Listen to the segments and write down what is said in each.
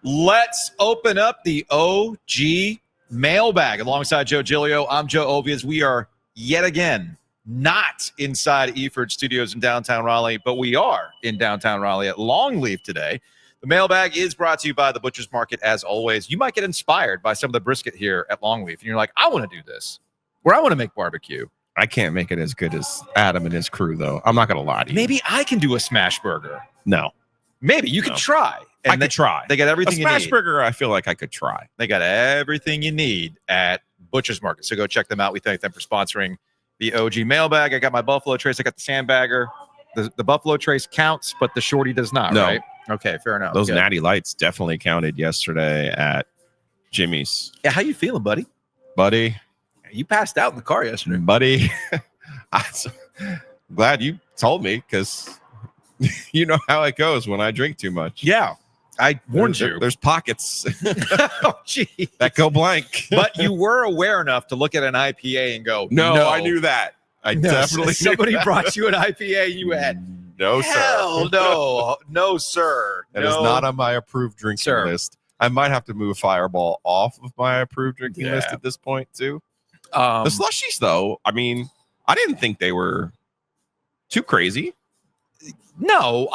Let's open up the OG mailbag. Alongside Joe Giglio, I'm Joe Ovias. We are yet again not inside Eford Studios in downtown Raleigh, but we are in downtown Raleigh at Longleaf today. The mailbag is brought to you by the Butcher's Market, as always. You might get inspired by some of the brisket here at Longleaf, and you're like, I want to do this, or I want to make barbecue. I can't make it as good as Adam and his crew, though. I'm not going to lie to you. Maybe I can do a smash burger. No. Maybe you could try. And I could try. They got everything you need. A smash burger, I feel like I could try. They got everything you need at Butcher's Market. So go check them out. We thank them for sponsoring the OG mailbag. I got my Buffalo Trace. I got the Sandbagger. The Buffalo Trace counts, but the Shorty does not, right? Okay, fair enough. Those Natty Lights definitely counted yesterday at Jimmy's. Yeah, how you feeling, buddy? Buddy. You passed out in the car yesterday. Buddy. I'm glad you told me, because you know how it goes when I drink too much. Yeah. I warned you. There's pockets oh, gee. that go blank. But you were aware enough to look at an IPA and go, no. I knew that. I definitely somebody brought you an IPA, you had no, hell sir. No, sir. That is not on my approved drinking list. I might have to move Fireball off of my approved drinking list at this point, too. The slushies, though, I mean, I didn't think they were too crazy. No,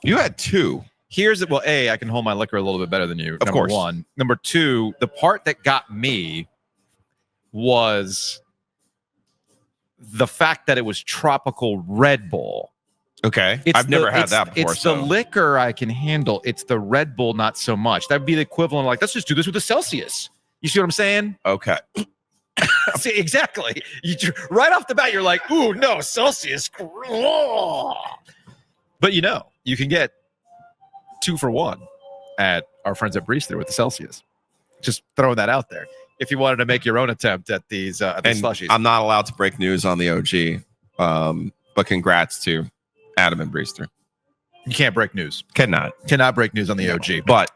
you had two. Here's it. Well, A, I can hold my liquor a little bit better than you. Of course. One. Number two, the part that got me was the fact that it was tropical Red Bull. Okay. I've never had that before. It's the liquor I can handle. It's the Red Bull, not so much. That'd be the equivalent of, like, let's just do this with a Celsius. You see what I'm saying? Okay. See, exactly. Right off the bat, you're like, ooh, no, Celsius. But you can get 2 for 1 at our friends at Breester with the Celsius. Just throwing that out there. If you wanted to make your own attempt at these slushies. I'm not allowed to break news on the OG, but congrats to Adam and Breester. You can't break news. Cannot break news on the OG. But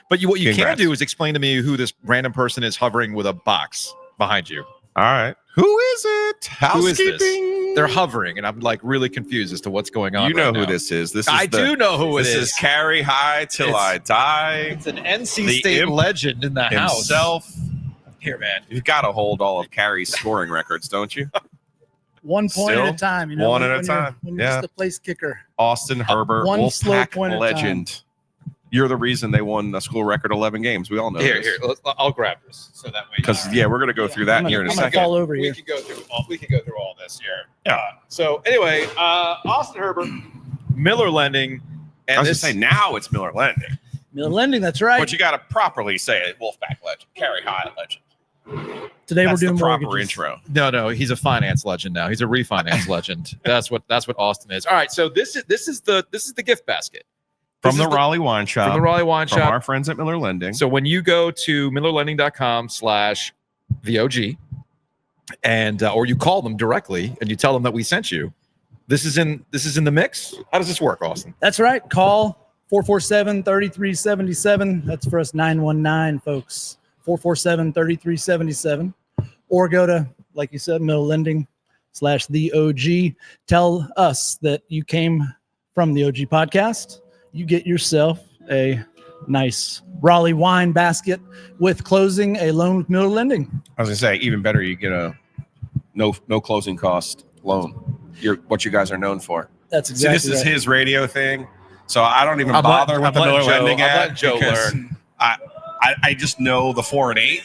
what you can do is explain to me who this random person is hovering with a box behind you. All right. Who is it? Housekeeping. Who is this? They're hovering, and I'm like really confused as to what's going on. You know right who now. this is. I do know who it is. This is Carry High Till I Die. It's an NC State legend in the house. Himself. Here, man. You've got to hold all of Carrie's scoring records, don't you? 1 point at a time. One at a time. When you're just the place kicker. Austin Herbert, one slow Wolfpack point legend. You're the reason they won a school record 11 games. We all know Here, this. I'll grab this so that way. Because we're going to go through that here in a second. Fall over here. We can go through all this here. Yeah. So anyway, Austin Herbert, Miller Lending, and I was going to say now it's Miller Lending. Miller Lending, that's right. But you got to properly say it. Wolfpack legend, Carry High legend. Today That's we're doing the proper mortgages. intro. No, he's a finance legend now. He's a refinance legend. That's what Austin is. All right, so this is the gift basket. From the Raleigh Wine Shop. From the Raleigh Wine Shop. From our friends at Miller Lending. So when you go to millerlending.com/theog and or you call them directly and you tell them that we sent you, this is in the mix. How does this work, Austin? That's right. Call 447-3377. That's for us 919 folks. 447-3377. Or go to, like you said, Miller Lending/theog. Tell us that you came from the OG podcast. You get yourself a nice Raleigh wine basket with closing a loan with Miller Lending. I was going to say, even better, you get a no closing cost loan. What you guys are known for. That's exactly this is his radio thing. So I don't even bother with the Miller Lending ad. Joe learn. I just know the 4 and 8.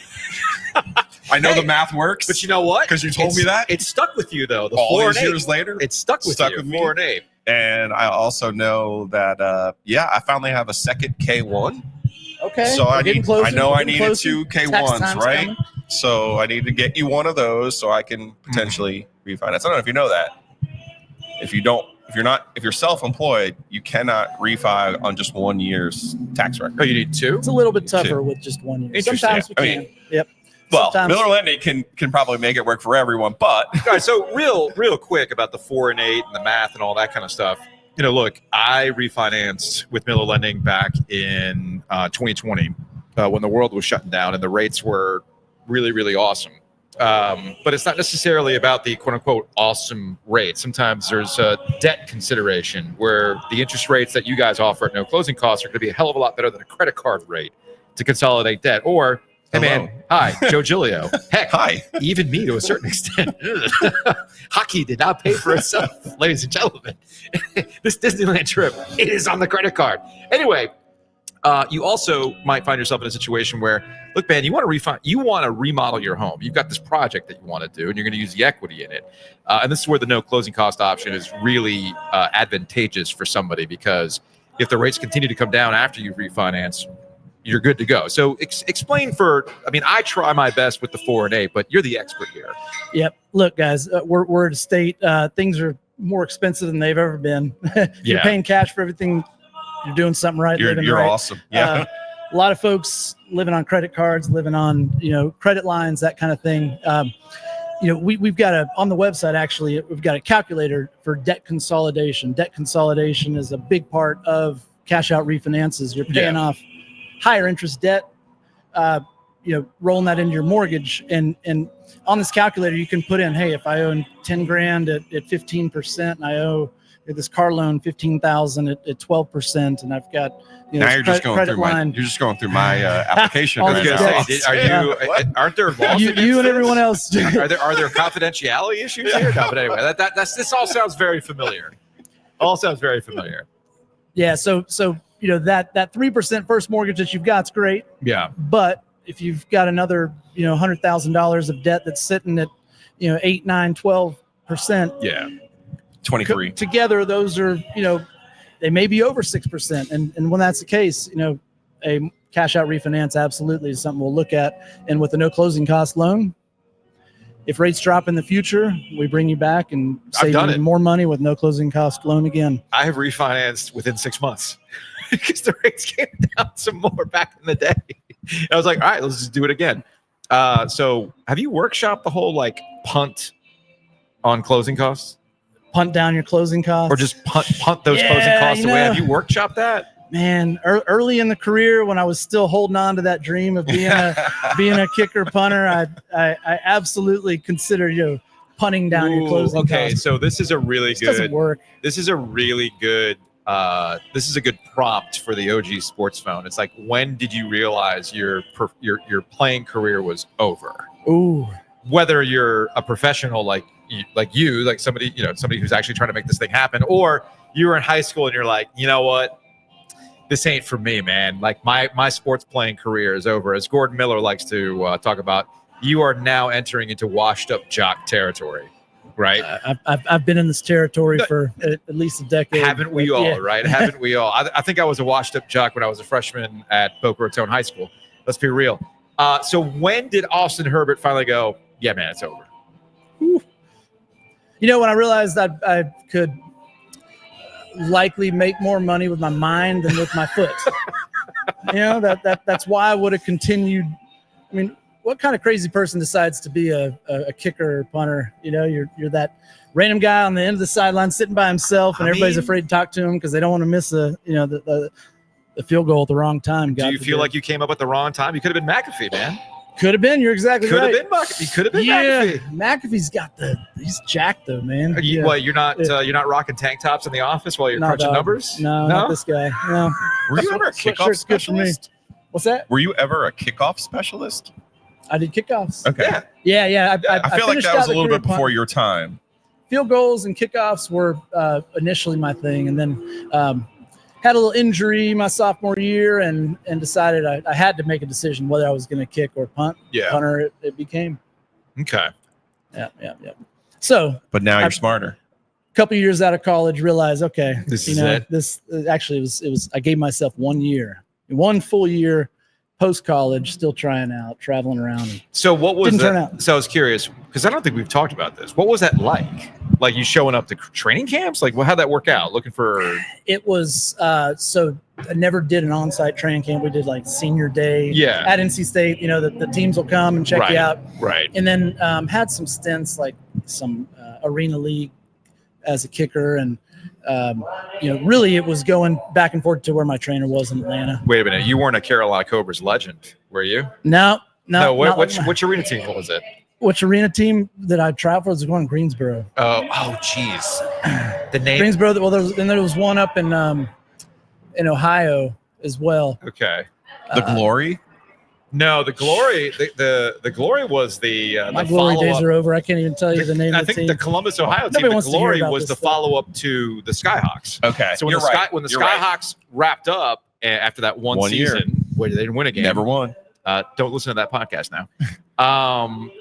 I know the math works. But you know what? Because you told me that. It stuck with you, though. The all 4 these and 8. years later. It stuck with you. 4 and 8. And I also know that, I finally have a second K1. Okay. So I needed 2 K1s, right? Coming. So I need to get you one of those so I can potentially refinance. I don't know if you know that. If you're self-employed, you cannot refi on just 1 year's tax record. Oh, you need 2? It's a little bit tougher with just 1 year. Sometimes we can. Yep. Well, Miller Lending can probably make it work for everyone, but all right. So real quick about the 4 and 8 and the math and all that kind of stuff. Look, I refinanced with Miller Lending back in 2020 when the world was shutting down and the rates were really, really awesome. But it's not necessarily about the quote unquote awesome rate. Sometimes there's a debt consideration where the interest rates that you guys offer at no closing costs are going to be a hell of a lot better than a credit card rate to consolidate debt. Or, hey man, hi, Joe Giglio. Heck, hi, even me to a certain extent. Hockey did not pay for itself, ladies and gentlemen. This Disneyland trip, it is on the credit card. Anyway, you also might find yourself in a situation where, look, man, you want to remodel your home. You've got this project that you want to do, and you're going to use the equity in it. And this is where the no closing cost option is really advantageous for somebody, because if the rates continue to come down after you refinance, you're good to go. So explain I try my best with the 4 and 8, but you're the expert here. Yep. Look, guys, we're at a state, things are more expensive than they've ever been. You're paying cash for everything. You're doing something right. You're right. Awesome. Yeah. A lot of folks living on credit cards, living on, credit lines, that kind of thing. We've got on the website, actually, we've got a calculator for debt consolidation. Debt consolidation is a big part of cash out refinances. You're paying off higher interest debt, rolling that into your mortgage. And on this calculator, you can put in, hey, if I own 10 grand at 15% and I owe this car loan 15,000 at 12%, and I've got now you're just going through my application. Aren't there laws? You and everyone else. Are there confidentiality issues here? No, but anyway, this all sounds very familiar. Yeah. So that 3% first mortgage that you've got is great. Yeah. But if you've got another $100,000 of debt that's sitting at 8, 9, 12%. Yeah. 23. Together, those are, they may be over 6%. And when that's the case, a cash out refinance absolutely is something we'll look at. And with a no closing cost loan, if rates drop in the future, we bring you back and save you more money with no closing cost loan again. I have refinanced within 6 months because the rates came down some more back in the day. I was like, all right, let's just do it again. So have you workshopped the whole punt on closing costs? Punt down your closing costs, or just punt those closing costs away. Have you workshopped that? Man, early in the career, when I was still holding on to that dream of being a kicker punter, I absolutely considered punting down your closing costs. Okay, so this is a really good. Doesn't work. This is a really good. This is a good prompt for the OG Sports Phone. It's like, when did you realize your playing career was over? Ooh. Whether you're a professional like somebody who's actually trying to make this thing happen, or you were in high school and you're like, you know what, this ain't for me, man. Like my sports playing career is over. As Gordon Miller likes to talk about, you are now entering into washed up jock territory, right? I've been in this territory for at least a decade. Haven't we all, right? Haven't we all? I think I was a washed up jock when I was a freshman at Boca Raton High School. Let's be real. So when did Austin Herbert finally go, yeah, man, it's over? Whew. When I realized that I could likely make more money with my mind than with my foot. That's why I would have continued. I mean, what kind of crazy person decides to be a kicker or punter? You're that random guy on the end of the sideline sitting by himself, and everybody's afraid to talk to him because they don't want to miss the field goal at the wrong time. Do you feel like you came up at the wrong time? You could have been McAfee, man. Could have been. You're exactly right. Could have been McAfee. Could have been McAfee. McAfee's he's jacked though, man. You're not rocking tank tops in the office while you're crunching numbers? No, not this guy. No. Were you ever a kickoff specialist? What's that? Were you ever a kickoff specialist? I did kickoffs. Okay. Yeah. I feel like that was a little bit before your time. Field goals and kickoffs were initially my thing, and then had a little injury my sophomore year and decided I had to make a decision whether I was going to kick or punt. Yeah. Punter it became. Okay. Yeah. So. But now you're smarter. A couple years out of college, realized, okay, this is it. This actually it was. I gave myself 1 full year post college, still trying out, traveling around. So what was didn't that? turn out. So I was curious because I don't think we've talked about this. What was that like? Like you showing up to training camps? Like, how'd that work out? Looking for? It was so I never did an on-site training camp. We did like senior day at NC State. The teams will come and check you out. Right. And then had some stints like some arena league as a kicker, and really it was going back and forth to where my trainer was in Atlanta. Wait a minute, you weren't a Carolina Cobras legend, were you? No. Which arena team was it? which arena team that I traveled was going Greensboro. Oh, geez. The name. Greensboro. Well, there was one up in Ohio as well. Okay. The Glory. No, the Glory. The Glory was the My the glory days follow-up. are over. I can't even tell you the name I of the think team. the Columbus, Ohio team. Nobody The wants to hear Glory about was this the stuff. follow-up to the Skyhawks. Okay, So when the Skyhawks wrapped up after that one year. season, where they didn't win a game, Never won. don't listen to that podcast now.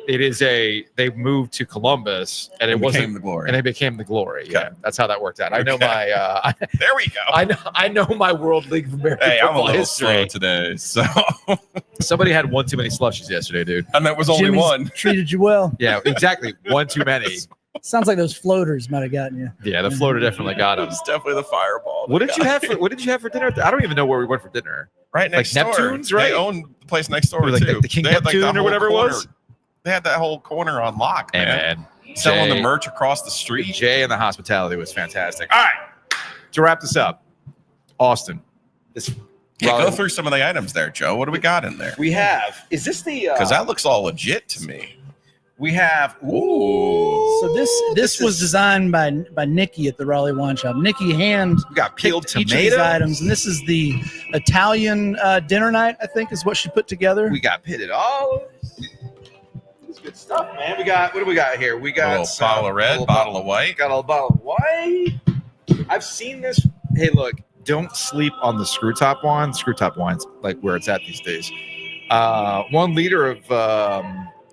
They moved to Columbus, and it wasn't the Glory, and they became the Glory. Okay. Yeah, that's how that worked out. I know Okay. my. There we go. I know my World League of American Hey, I'm a football little history. slow today, so Somebody had one too many slushies yesterday, dude. and that was only Jimmy's one. treated you well. Yeah, exactly. One too many. Sounds like those floaters might have gotten you. Yeah, the floater definitely got It him. was definitely the Fireball. What did you have for dinner? I don't even know where we went for dinner. Right next door. Neptune's, right? They owned the place next door Like too. the King They had, Neptune the or whatever whole it was. corner. They had that whole corner on lock, Hey, man. man. Selling Jay- the merch across the street. Jay and the hospitality was fantastic. All right, to wrap this up, Austin. Yeah, go through some of the items there, Joe. What do we got in there? We have. Is this the? Because that looks all legit to me. We have. Ooh. So this was designed by Nikki at the Raleigh Wine Shop. Nikki We got peeled picked each of these tomato. items, and this is the Italian dinner night. I think is what she put together. We got pitted olives. This is good stuff, man. We got. What do we got here? We A got little bottle of red, bottle of white. Got a bottle of white. I've seen this. Hey, look. Don't sleep on the screw top wine. Screw top wine's like where it's at these days. 1 liter of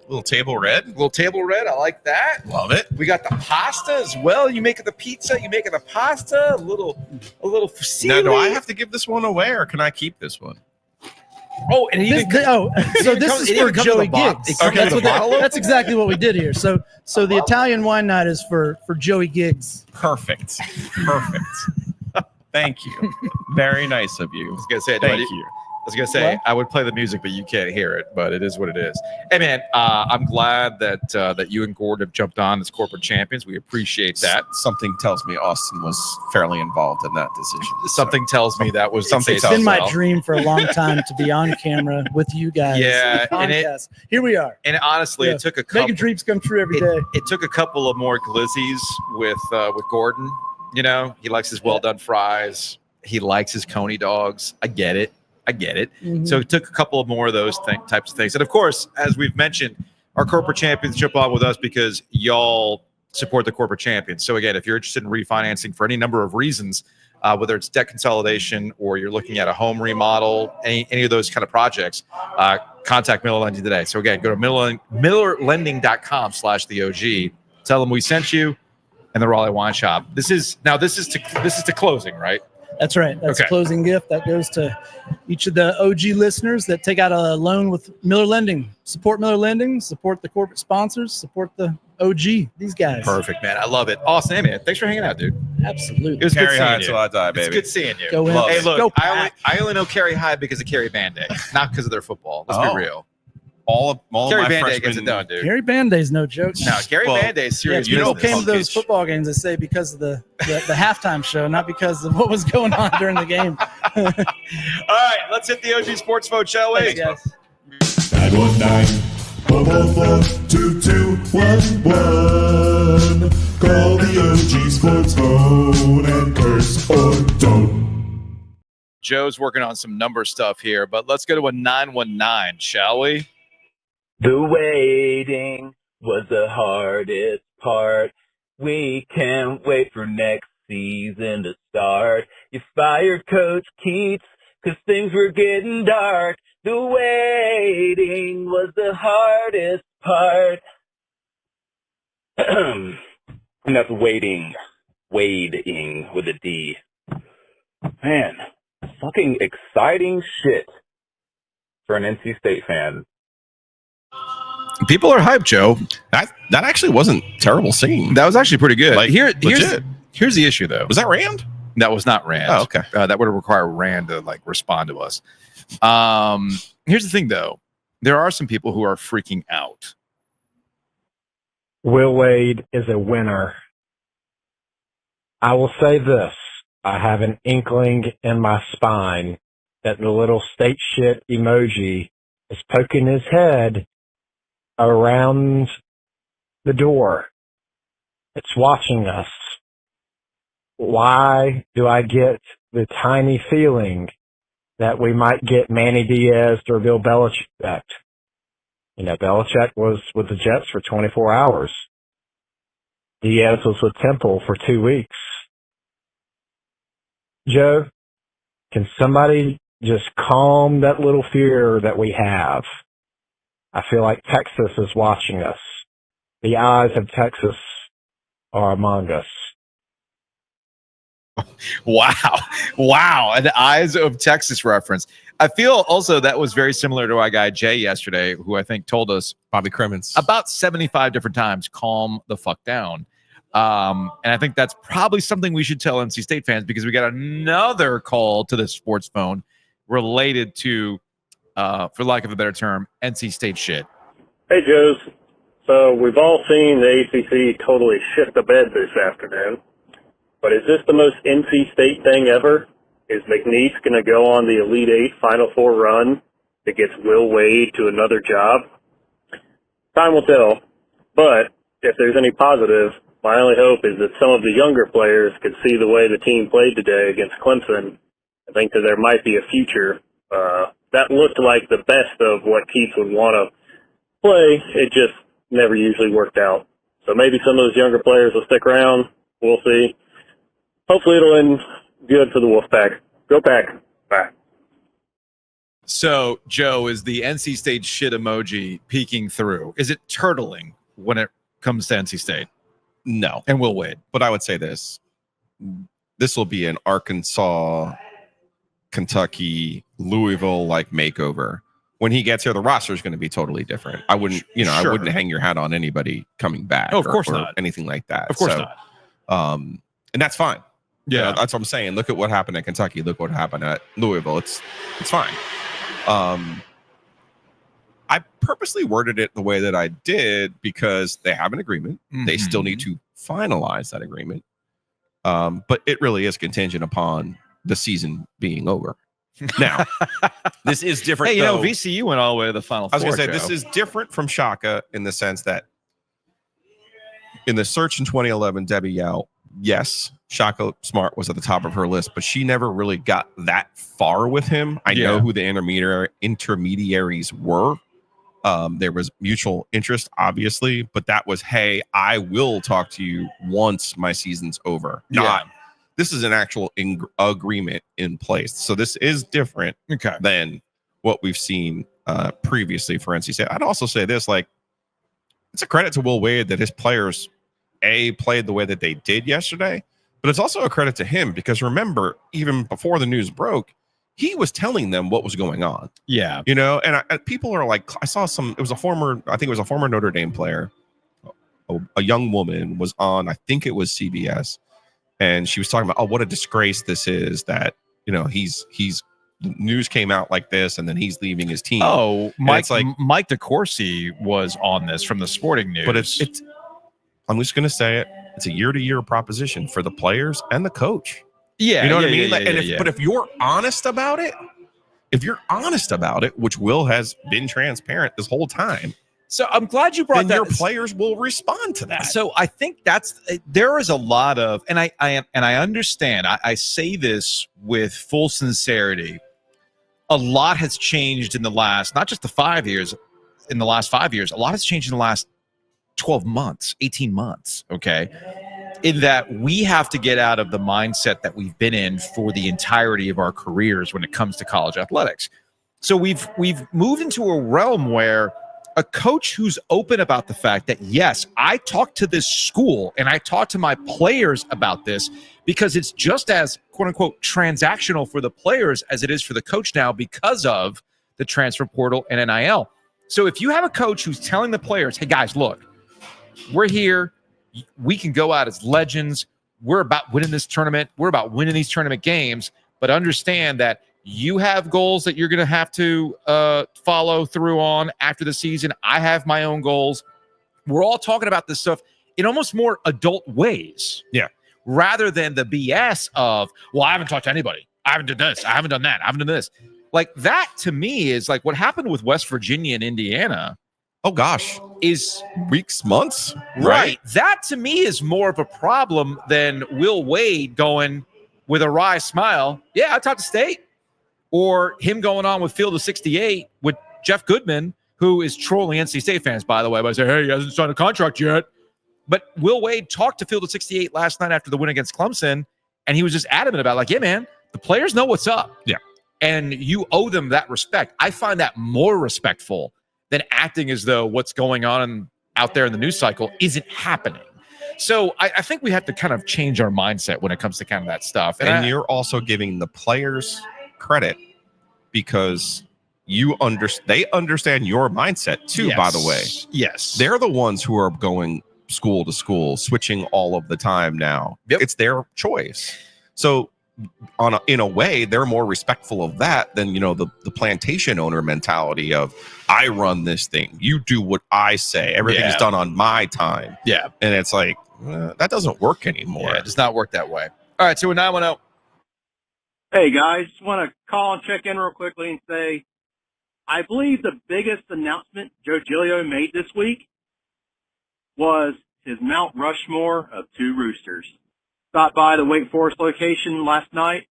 Little table red. little table red. I like that. Love it. We got the pasta as well. You making the pizza? You making the pasta? A little fusilli. Now, do I have to give this one away, or can I keep this one? Oh, and So this comes- is it for even comes Joey with a box. Giggs. It comes That's, with a bottle? that's exactly what we did here. So the Italian wine night is for Joey Giggs. Perfect. Perfect. Thank you. Very nice of you. I was gonna say, Thank you. I was gonna say What? I would play the music, but you can't hear it. But it is what it is. Hey, man, I'm glad that you and Gord have jumped on as corporate champions. We appreciate that. Something tells me Austin was fairly involved in that decision. Something tells me that was Something the case tells It's been as my well. dream for a long time to be on camera with you guys. Yeah, The and podcast. Here we are. And honestly, Yeah. it took a couple. Making dreams come true every day. It took a couple of more glizzies with Gordon. You know, he likes his well done fries. He likes his Coney dogs. I get it. Mhm. So it took a couple of more of those types of things. And of course, as we've mentioned, our corporate champions jump on with us because y'all support the corporate champions. So again, if you're interested in refinancing for any number of reasons, whether it's debt consolidation or you're looking at a home remodel, any of those kind of projects, contact Miller Lending today. So again, go to millerlending.com/theog. Tell them we sent you and the Raleigh Wine Shop. This is to closing, right? That's right. That's Okay. a closing gift that goes to each of the OG listeners that take out a loan with Miller Lending. Support Miller Lending, support the corporate sponsors, support the OG, these guys. Perfect, man. I love it. Awesome. Hey, man, thanks for hanging out, dude. Absolutely. It was good Carry seeing high you. till I die, It's baby. good seeing you. Go in. Love Hey, it. look, Go I Pack. only know Carrie High because of Carrie Band-Aid, not because of their football. Let's Oh. be real. All of Carrie my Band-Aid gets freshmen. it done, dude. Gary Band-Aid's no joke. No, Carrie Well, Band-Aid is Yeah, serious people business. came to those Punkage. football games, they say, because of the halftime show, not because of what was going on during the game. All right, let's hit the OG Sports Phone, shall we? Thanks, guys. 919-444-2211. Call the OG Sports Phone and curse or don't. Joe's working on some number stuff here, but let's go to a 919, shall we? The waiting was the hardest part. We can't wait for next season to start. You fired Coach Keats 'cause things were getting dark. The waiting was the hardest part. And that's wading with a D. Man, fucking exciting shit for an NC State fan. People are hyped, Joe. That actually wasn't terrible singing. That was actually pretty good. Like, here's legit. the issue, though. Was that Rand? That was not Rand. Oh, okay. That would require Rand to respond to us. Here's the thing, though. There are some people who are freaking out. Will Wade is a winner. I will say this. I have an inkling in my spine that the little state shit emoji is poking his head around the door. It's watching us. Why do I get the tiny feeling that we might get Manny Diaz or Bill Belichick? You know, Belichick was with the Jets for 24 hours. Diaz was with Temple for 2 weeks. Joe, can somebody just calm that little fear that we have? I feel like Texas is watching us. The eyes of Texas are among us. Wow. An Eyes of Texas reference. I feel also that was very similar to our guy Jay yesterday, who I think told us Bobby Cremens about 75 different times, calm the fuck down. And I think that's probably something we should tell NC State fans, because we got another call to the sports phone related to, for lack of a better term, NC State shit. Hey, Joes. So we've all seen the ACC totally shit the bed this afternoon. But is this the most NC State thing ever? Is McNeese going to go on the Elite Eight Final Four run that gets Will Wade to another job? Time will tell. But if there's any positive, my only hope is that some of the younger players could see the way the team played today against Clemson and think that there might be a future. That looked like the best of what Keith would want to play. It just never usually worked out. So maybe some of those younger players will stick around. We'll see. Hopefully it'll end good for the Wolfpack. Go Pack. Bye. So, Joe, is the NC State shit emoji peeking through? Is it turtling when it comes to NC State? No. And Will Wade. But I would say this. This will be an Arkansas, Kentucky, Louisville-like makeover. When he gets here, the roster is going to be totally different. I wouldn't, Sure. I wouldn't hang your hat on anybody coming back. Oh, of course or not. Anything like that. Of course not. And that's fine. Yeah. That's what I'm saying. Look at what happened at Kentucky. Look what happened at Louisville. It's fine. I purposely worded it the way that I did because they have an agreement. Mm-hmm. They still need to finalize that agreement. But it really is contingent upon the season being over. Now, this is different. Hey, VCU went all the way to the Final Four. I was going to say, this is different from Shaka in the sense that in the search in 2011, Debbie Yao, yes, Shaka Smart was at the top of her list, but she never really got that far with him. I know who the intermediaries were. There was mutual interest, obviously, but that was, hey, I will talk to you once my season's over. Not, this is an actual agreement in place. So this is different than what we've seen previously for NC State. I'd also say this, like, it's a credit to Will Wade that his players, played the way that they did yesterday, but it's also a credit to him because remember, even before the news broke, he was telling them what was going on. Yeah. And people are like, I think it was a former Notre Dame player, a young woman was on, I think it was CBS. And she was talking about, what a disgrace this is that, he's the news came out like this and then he's leaving his team. Oh, Mike DeCourcy was on this from the Sporting News. But it's I'm just going to say it. It's a year-to-year proposition for the players and the coach. Yeah. You know what I mean? But if you're honest about it, which Will has been transparent this whole time. So I'm glad you brought that. Your players will respond to that. So I think there is a lot of, and I understand. I say this with full sincerity. A lot has changed in the last, not just the 5 years, in the last 5 years. A lot has changed in the last 12 months, 18 months. Okay. In that we have to get out of the mindset that we've been in for the entirety of our careers when it comes to college athletics. So we've moved into a realm where a coach who's open about the fact that, yes, I talked to this school and I talked to my players about this because it's just as, quote unquote, transactional for the players as it is for the coach now because of the transfer portal and NIL. So if you have a coach who's telling the players, hey, guys, look, we're here. We can go out as legends. We're about winning this tournament. We're about winning these tournament games. But understand that you have goals that you're going to have to follow through on after the season. I have my own goals. We're all talking about this stuff in almost more adult ways. Yeah. Rather than the BS of, well, I haven't talked to anybody. I haven't done this. I haven't done that. I haven't done this. Like that to me is like what happened with West Virginia and Indiana Oh gosh, is weeks, months, right. That to me is more of a problem than Will Wade going with a wry smile. Yeah, I talked to State, or him going on with Field of 68 with Jeff Goodman, who is trolling NC State fans, by the way, by saying, hey, he hasn't signed a contract yet. But Will Wade talked to Field of 68 last night after the win against Clemson, and he was just adamant about, like, yeah, man, the players know what's up. Yeah. And you owe them that respect. I find that more respectful than acting as though what's going on out there in the news cycle isn't happening. So I think we have to kind of change our mindset when it comes to kind of that stuff. And you're also giving the players credit because they understand your mindset too, yes. by the way. Yes. They're the ones who are going school to school, switching all of the time now. Yep. It's their choice. So in a way, they're more respectful of that than, the plantation owner mentality of, I run this thing. You do what I say. Everything's done on my time. Yeah. And it's like, that doesn't work anymore. Yeah, it does not work that way. All right, so 910. Hey, guys. Just want to call and check in real quickly and say, I believe the biggest announcement Joe Giglio made this week was his Mount Rushmore of 2 roosters. Stopped by the Wake Forest location last night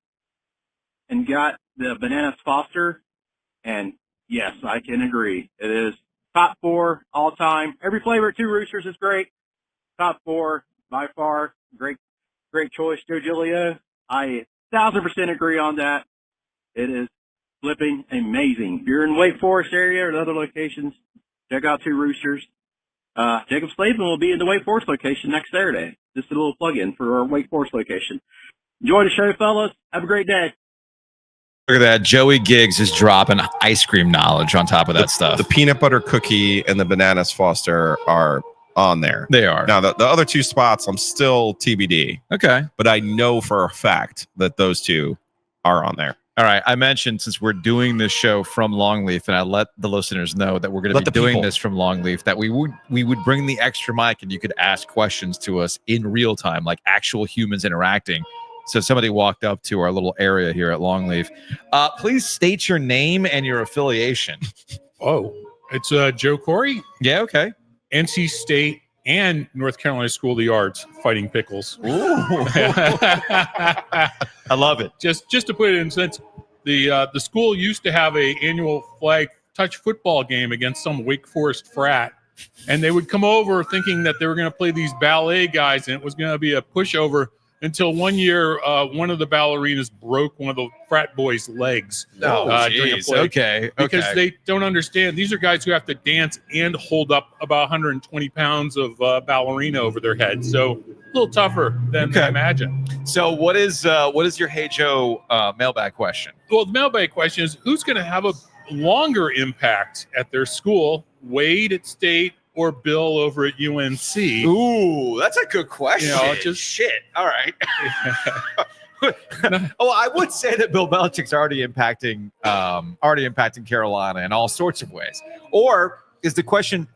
and got the Bananas Foster. And yes, I can agree. It is top 4 all time. Every flavor at 2 roosters is great. Top 4 by far. Great choice, Joe Giglio. I 1,000% agree on that. It is flipping amazing. If you're in Wake Forest area or other locations, check out 2 roosters. Jacob Slavin will be in the Wake Forest location next Saturday. Just a little plug-in for our Wake Forest location. Enjoy the show, fellas. Have a great day. Look at that. Joey Giggs is dropping ice cream knowledge on top of that stuff. The peanut butter cookie and the Bananas Foster are on there. They are. Now, the other 2 spots, I'm still TBD. Okay. But I know for a fact that those 2 are on there. All right. I mentioned, since we're doing this show from Longleaf, and I let the listeners know that we're going to be doing this from Longleaf, that we would bring the extra mic and you could ask questions to us in real time, like actual humans interacting. So somebody walked up to our little area here at Longleaf. Please state your name and your affiliation. Oh, it's Joe Corey. Yeah, okay. NC State and North Carolina School of the Arts, Fighting Pickles. I love it. Just to put it in sense, the school used to have a annual flag touch football game against some Wake Forest frat, and they would come over thinking that they were going to play these ballet guys, and it was going to be a pushover. Until one year, one of the ballerinas broke one of the frat boys' legs. During a play. Okay. Because they don't understand. These are guys who have to dance and hold up about 120 pounds of ballerina over their head. So a little tougher than I imagine. So what is your Hey Joe mailbag question? Well, the mailbag question is, who's going to have a longer impact at their school? Wade at State or Bill over at UNC? Ooh, that's a good question. Just shit. All right. Oh, I would say that Bill Belichick's already impacting Carolina in all sorts of ways. Or is the question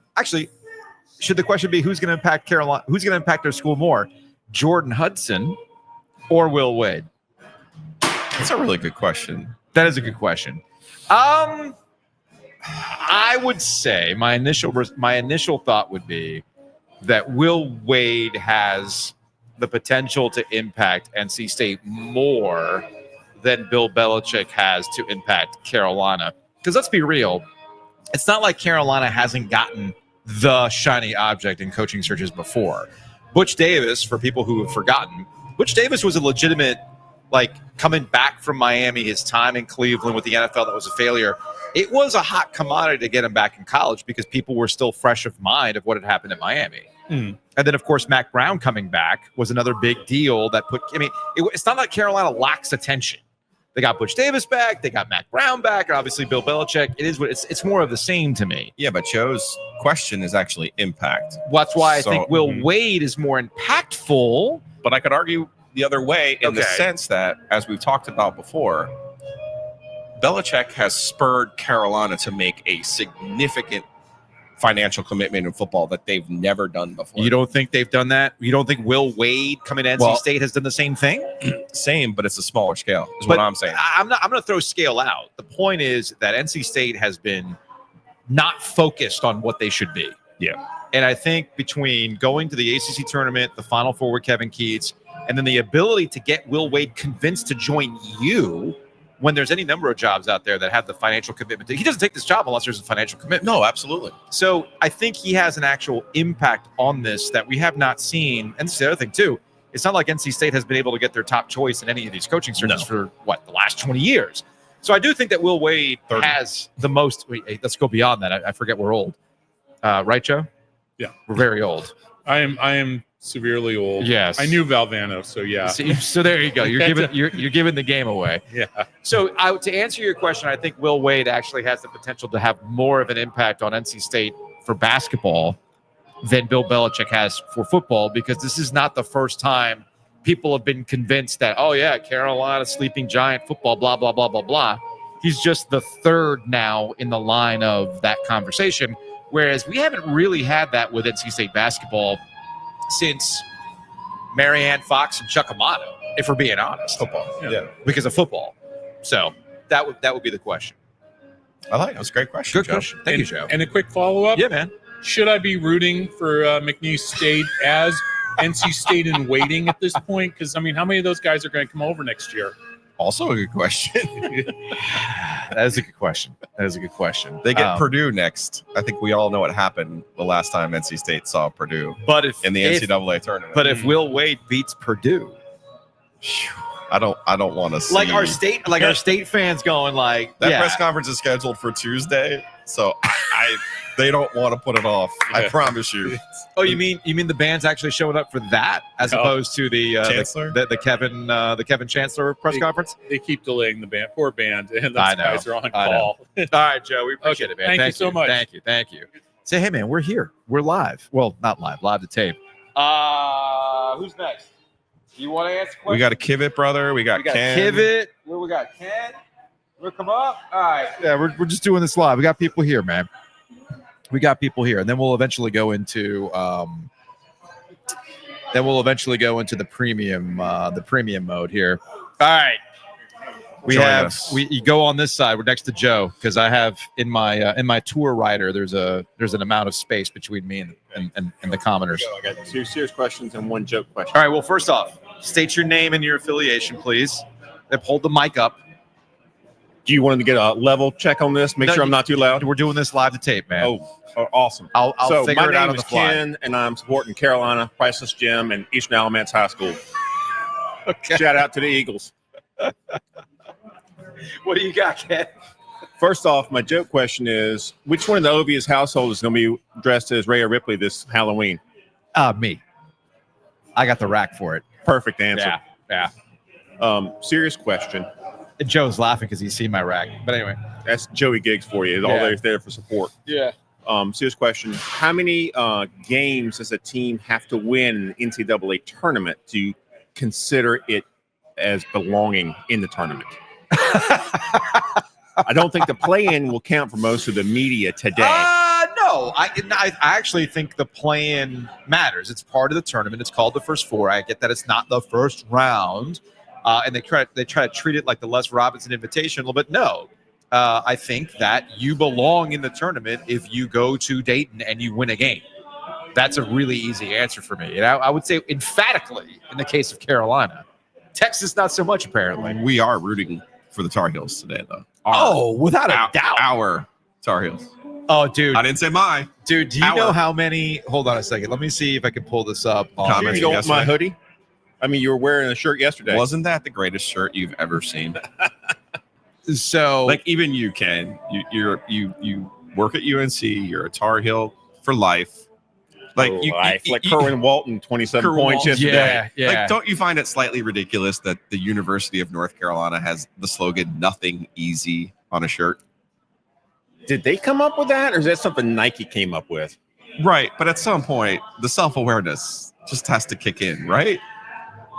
should the question be who's going to impact Carolina? Who's going to impact their school more, Jordan Hudson or Will Wade? That's a really good question. That is a good question. I would say my initial thought would be that Will Wade has the potential to impact NC State more than Bill Belichick has to impact Carolina. Because let's be real, it's not like Carolina hasn't gotten the shiny object in coaching searches before. Butch Davis, for people who have forgotten, Butch Davis was a legitimate, coming back from Miami, his time in Cleveland with the NFL that was a failure. It was a hot commodity to get him back in college because people were still fresh of mind of what had happened in Miami. And then, of course, Mac Brown coming back was another big deal that it's not like Carolina lacks attention. They got Butch Davis back. They got Mac Brown back. And obviously, Bill Belichick. It's more of the same to me. Yeah, but Joe's question is actually impact. Well, that's why I think Will Wade is more impactful. But I could argue the other way in the sense that, as we've talked about before, Belichick has spurred Carolina to make a significant financial commitment in football that they've never done before. You don't think they've done that? You don't think Will Wade coming to NC State has done the same thing? Same, but it's a smaller scale, is what I'm saying. I'm going to throw scale out. The point is that NC State has been not focused on what they should be. Yeah. And I think between going to the ACC tournament, the Final Four with Kevin Keats, and then the ability to get Will Wade convinced to join you when there's any number of jobs out there that have the financial commitment. He doesn't take this job unless there's a financial commitment. No, absolutely. So I think he has an actual impact on this that we have not seen. And this is the other thing, too. It's not like NC State has been able to get their top choice in any of these coaching searches for, the last 20 years. So I do think that Will Wade 30. has the most. Wait, let's go beyond that. I forget we're old. Right, Joe? Yeah. We're very old. I am severely old. Yes. I knew Valvano, so yeah. So there you go. You're giving the game away. Yeah. So to answer your question, I think Will Wade actually has the potential to have more of an impact on NC State for basketball than Bill Belichick has for football, because this is not the first time people have been convinced that, oh yeah, Carolina, sleeping giant football, blah, blah, blah, blah, blah. He's just the third now in the line of that conversation, whereas we haven't really had that with NC State basketball since Marianne Fox and Chuck Amato, if we're being honest. Football. Yeah. Because of football. So that would be the question. I like it. That was a great question. Good question. Thank you, Joe. And a quick follow-up. Yeah, man. Should I be rooting for McNeese State as NC State in waiting at this point? Because, I mean, how many of those guys are going to come over next year? Also a good question. That is a good question. They get Purdue next. I think we all know what happened the last time NC State saw Purdue in the NCAA tournament. But if Will Wade beats Purdue, I don't want to see our state fans going like that. Press conference is scheduled for Tuesday, so they don't want to put it off. I promise you. Oh, you mean the band's actually showing up for that as opposed to the Chancellor, the Kevin Chancellor press conference? They keep delaying the band, poor band, and those guys are on call. All right, Joe, we appreciate it, man. Thank you so much. Thank you. Say, hey, man, we're here. We're live. Well, not live to tape. Who's next? You want to answer questions? We got a Kivett brother. We got Ken. Kivett. We got Ken. We'll come up. All right. Yeah, we're just doing this live. We got people here, man. And then we'll eventually go into the premium mode here. All right. You go on this side. We're next to Joe because I have in my tour rider there's an amount of space between me and the commoners. I got 2 serious questions and 1 joke question. All right. Well, first off, state your name and your affiliation, please. Then hold the mic up. Do you want to get a level check on this? Make sure I'm not too loud. We're doing this live to tape, man. Oh, awesome. I'll figure it out on the fly. My name is Ken, and I'm supporting Carolina, Priceless Gym, and Eastern Alamance High School. Okay. Shout out to the Eagles. What do you got, Ken? First off, my joke question is, which one of the Ovius households is going to be dressed as Rhea Ripley this Halloween? Me. I got the rack for it. Perfect answer. Yeah. Serious question. And Joe's laughing because he's seen my rack. But anyway. That's Joey Giggs for you. It's always there for support. Yeah. Serious question. How many games does a team have to win in the NCAA tournament to consider it as belonging in the tournament? I don't think the play-in will count for most of the media today. No. I actually think the play-in matters. It's part of the tournament. It's called the First Four. I get that it's not the first round. And they try to treat it like the Les Robinson Invitational, but no. I think that you belong in the tournament if you go to Dayton and you win a game. That's a really easy answer for me. And I would say emphatically in the case of Carolina. Texas, not so much, apparently. We are rooting for the Tar Heels today, though. Without a doubt. Our Tar Heels. Oh, dude. I didn't say my. Dude, do you know how many? Hold on a second. Let me see if I can pull this up. You don't want my hoodie? I mean, you were wearing a shirt yesterday. Wasn't that the greatest shirt you've ever seen? So, like, even you, Ken, you work at UNC. You're a Tar Heel for life. Like like Kerwin Walton, 27 points yesterday. Yeah. Like, don't you find it slightly ridiculous that the University of North Carolina has the slogan "Nothing Easy" on a shirt? Did they come up with that, or is that something Nike came up with? Right, but at some point, the self-awareness just has to kick in, right?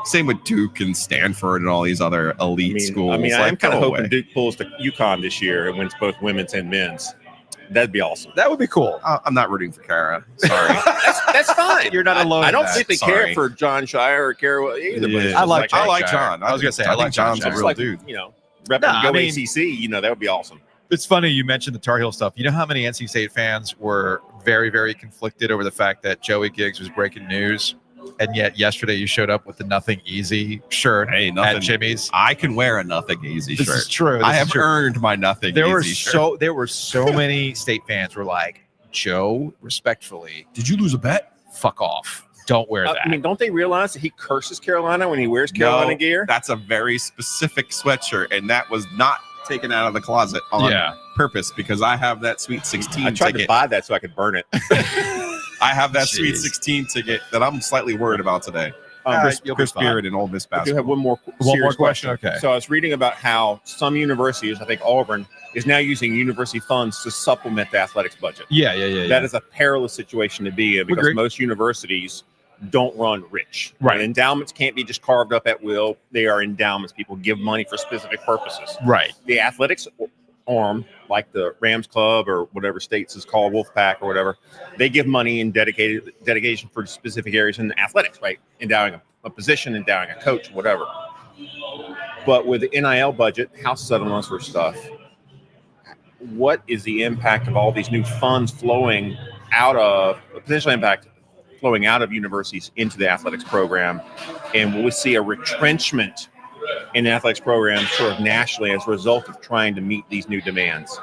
Same with Duke and Stanford and all these other elite schools. I mean, I'm kind of hoping Duke pulls to UConn this year and wins both women's and men's. That'd be awesome. That would be cool. I'm not rooting for Kara. Sorry. That's fine. You're not alone. I don't think they care for John Shire or Kara either. Yeah. I like John. I was gonna say I think John's a real dude. You know, repping ACC. You know, that would be awesome. It's funny you mentioned the Tar Heel stuff. You know how many NC State fans were very, very conflicted over the fact that Joey Giggs was breaking news, and yet yesterday you showed up with the Nothing Easy shirt at Jimmy's. I can wear a Nothing Easy shirt. This is true. I have earned my Nothing Easy shirt. There were so many State fans were like, Joe, respectfully, did you lose a bet? Fuck off. Don't wear that. I mean, don't they realize that he curses Carolina when he wears Carolina gear? That's a very specific sweatshirt, and that was not taken out of the closet on purpose because I have that Sweet 16 I tried ticket. to buy that so I could burn it. I have that Sweet 16 ticket that I'm slightly worried about today. Chris Beard and Ole Miss I do basketball. have one more question. Okay. So I was reading about how some universities, I think Auburn, is now using university funds to supplement the athletics budget. Yeah. That is a perilous situation to be in because most universities don't run rich. Right. And endowments can't be just carved up at will. They are endowments. People give money for specific purposes. Right. The athletics arm, like the Rams Club or whatever states is called, Wolfpack or whatever, they give money and dedication for specific areas in athletics, right? Endowing a position, endowing a coach, whatever. But with the NIL budget, House settlements for stuff, what is the impact of all these new funds flowing out of, potential impact flowing out of universities into the athletics program? And will we see a retrenchment in the athletics program sort of nationally as a result of trying to meet these new demands?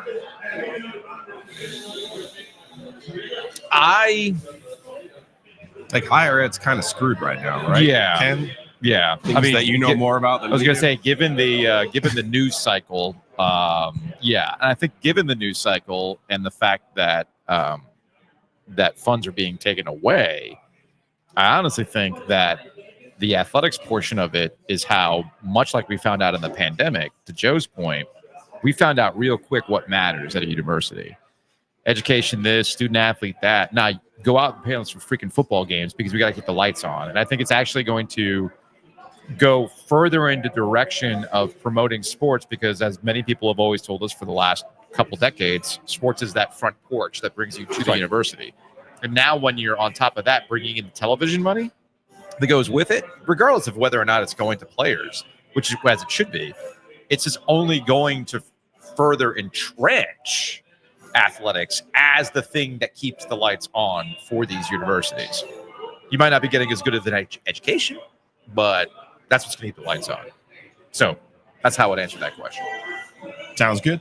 Like higher ed's kind of screwed right now, right? Yeah. Things that you know more about than I was we going do? to say, given the news cycle, and I think given the news cycle and the fact that that funds are being taken away, I honestly think that the athletics portion of it is how, much like we found out in the pandemic, to Joe's point, we found out real quick what matters at a university. Education this, student athlete that. Now, go out and pay us for freaking football games because we got to keep the lights on. And I think it's actually going to go further into the direction of promoting sports because, as many people have always told us for the last couple decades, sports is that front porch that brings you to the university. And now when you're on top of that, bringing in the television money that goes with it, regardless of whether or not it's going to players, which is as it should be, it's just only going to further entrench athletics as the thing that keeps the lights on for these universities. You might not be getting as good of an education, but that's what's going to keep the lights on. So that's how I would answer that question. Sounds good.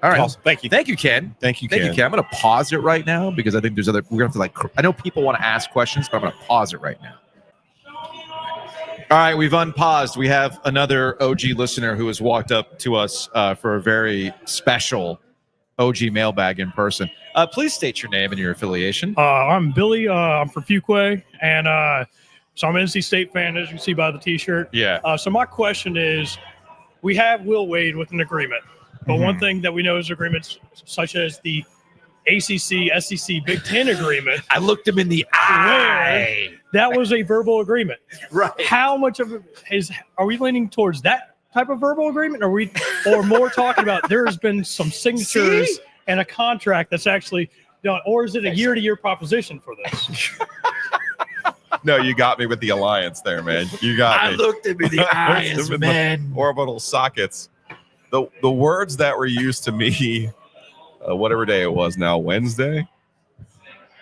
All right. Awesome. Thank you, Ken. Thank you, Ken. I'm going to pause it right now because I think there's we're going to have to I know people want to ask questions, but I'm going to pause it right now. All right, we've unpaused. We have another OG listener who has walked up to us for a very special OG mailbag in person. Please state your name and your affiliation. I'm Billy. I'm from Fuquay, and so I'm an NC State fan, as you can see by the T-shirt. Yeah. So my question is, we have Will Wade with an agreement, but one thing that we know is agreements such as the ACC, SEC, Big Ten agreement. I looked him in the eye. That was a verbal agreement. Right. How much of it are we leaning towards that type of verbal agreement? Or more talking about there's been some signatures and a contract that's actually done, or is it a year-to-year proposition for this? No, you got me with the alliance there, man. You got me. I looked him in the eyes, man. Orbital sockets. The words that were used to me, whatever day it was now, Wednesday,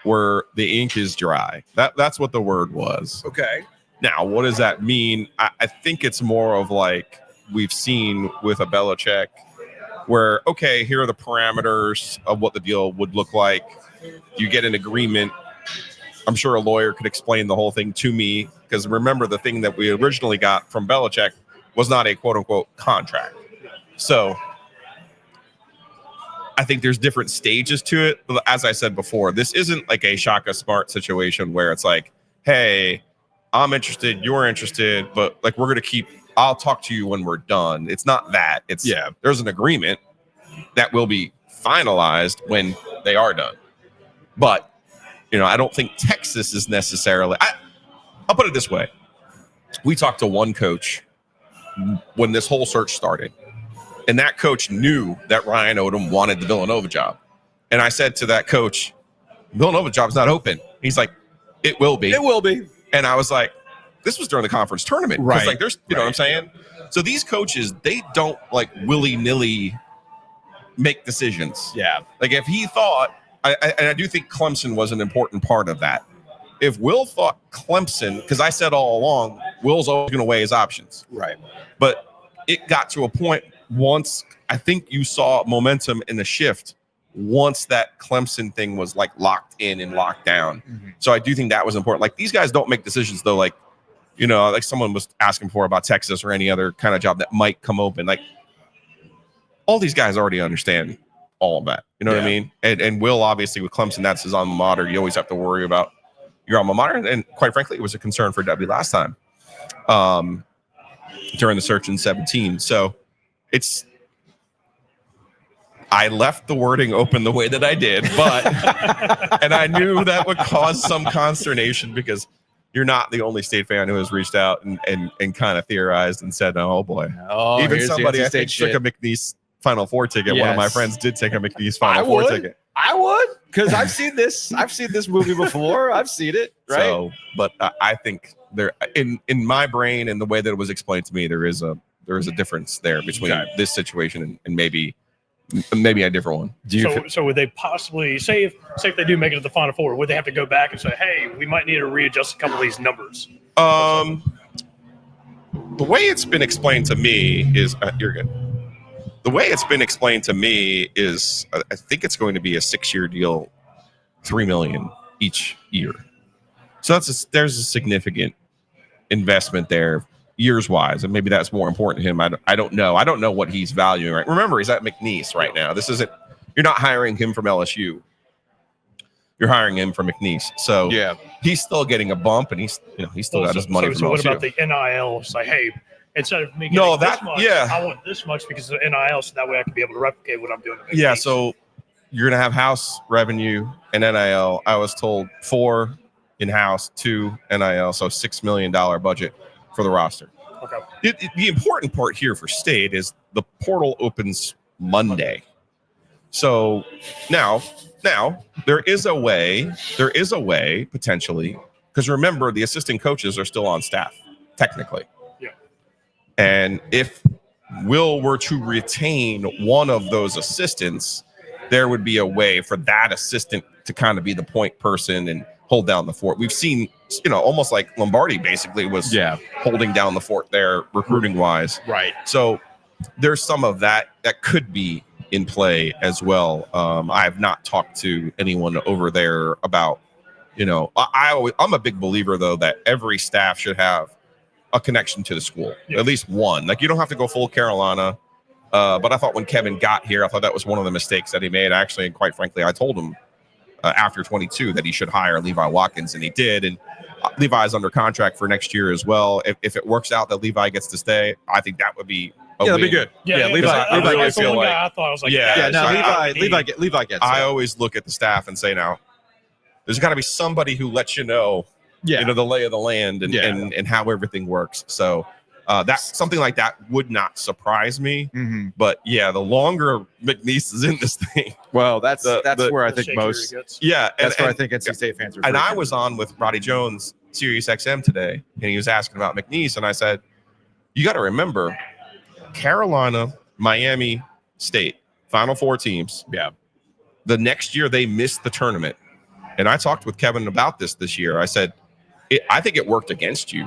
were the ink is dry. That's what the word was. Okay. Now, what does that mean? I think it's more of like we've seen with a Belichick where, okay, here are the parameters of what the deal would look like. You get an agreement. I'm sure a lawyer could explain the whole thing to me because remember, the thing that we originally got from Belichick was not a quote unquote contract. So I think there's different stages to it. As I said before, this isn't like a Shaka Smart situation where it's like, hey, I'm interested, you're interested, but like we're going to keep, I'll talk to you when we're done. It's not that. It's there's an agreement that will be finalized when they are done. But I don't think Texas is necessarily. I'll put it this way: we talked to one coach when this whole search started, and that coach knew that Ryan Odom wanted the Villanova job. And I said to that coach, "Villanova job's not open." He's like, "It will be. It will be." And I was like, "This was during the conference tournament, right?" Like, there's, you know what I'm saying? So these coaches, they don't like willy nilly make decisions. Yeah. Like if he thought, and I do think Clemson was an important part of that. If Will thought Clemson, because I said all along, Will's always going to weigh his options. Right. But it got to a point once I think you saw momentum in the shift once that Clemson thing was like locked in and locked down. Mm-hmm. So I do think that was important. Like these guys don't make decisions though. Like, you know, like someone was asking before about Texas or any other kind of job that might come open. Like all these guys already understand all of that. You know what I mean? And Will, obviously with Clemson, that's his alma mater. You always have to worry about your alma mater. And quite frankly, it was a concern for W last time during the search in 17. So I left the wording open the way that I did, but and I knew that would cause some consternation because you're not the only State fan who has reached out and kind of theorized and said, oh boy. Oh, even somebody I think took a McNeese Final Four ticket. Yes. One of my friends did take a McNeese Final Four ticket. I would, because I've seen this. I've seen this movie before. I've seen it. Right. So, but I think there, in my brain and the way that it was explained to me, there is a difference there between this situation and maybe a different one. So would they possibly say if they do make it to the Final Four, would they have to go back and say, hey, we might need to readjust a couple of these numbers? The way it's been explained to me is you're good. The way it's been explained to me is I think it's going to be a 6-year deal, $3 million each year. So there's a significant investment there years wise, and maybe that's more important to him. I don't know. I don't know what he's valuing. Right. Remember, he's at McNeese right now. This isn't. You're not hiring him from LSU. You're hiring him from McNeese. So yeah, he's still getting a bump, and he's still got his money from so LSU. What about the NIL? It's like, hey, instead of me getting this much, I want this much because of NIL, so that way I can be able to replicate what I'm doing. Yeah. So you're gonna have house revenue and NIL. I was told 4 in house, 2 NIL, so $6 million budget for the roster. Okay. The important part here for State is the portal opens Monday. So now there is a way potentially, because remember the assistant coaches are still on staff technically. Yeah. And if Will were to retain one of those assistants, there would be a way for that assistant to kind of be the point person and hold down the fort. We've seen, almost like Lombardi basically was holding down the fort there recruiting wise. Right. So there's some of that could be in play as well. I have not talked to anyone over there about, I'm a big believer though that every staff should have a connection to the school, at least one. Like you don't have to go full Carolina. But I thought when Kevin got here, I thought that was one of the mistakes that he made. Actually, and quite frankly, I told him after 22 that he should hire Levi Watkins, and he did. And Levi's under contract for next year as well. If it works out that Levi gets to stay, I think that would be that'd be good. Yeah, Levi I thought I was like, Levi gets. I always look at the staff and say, now there's got to be somebody who lets you know, the lay of the land and how everything works. So. That's something like that would not surprise me, but the longer McNeese is in this thing, well, that's where I think most, that's where I think NC State fans are. And I was on with Roddy Jones, Sirius XM today, and he was asking about McNeese, and I said, you got to remember, Carolina, Miami, State, Final Four teams. Yeah, the next year they missed the tournament, and I talked with Kevin about this year. I said, I think it worked against you.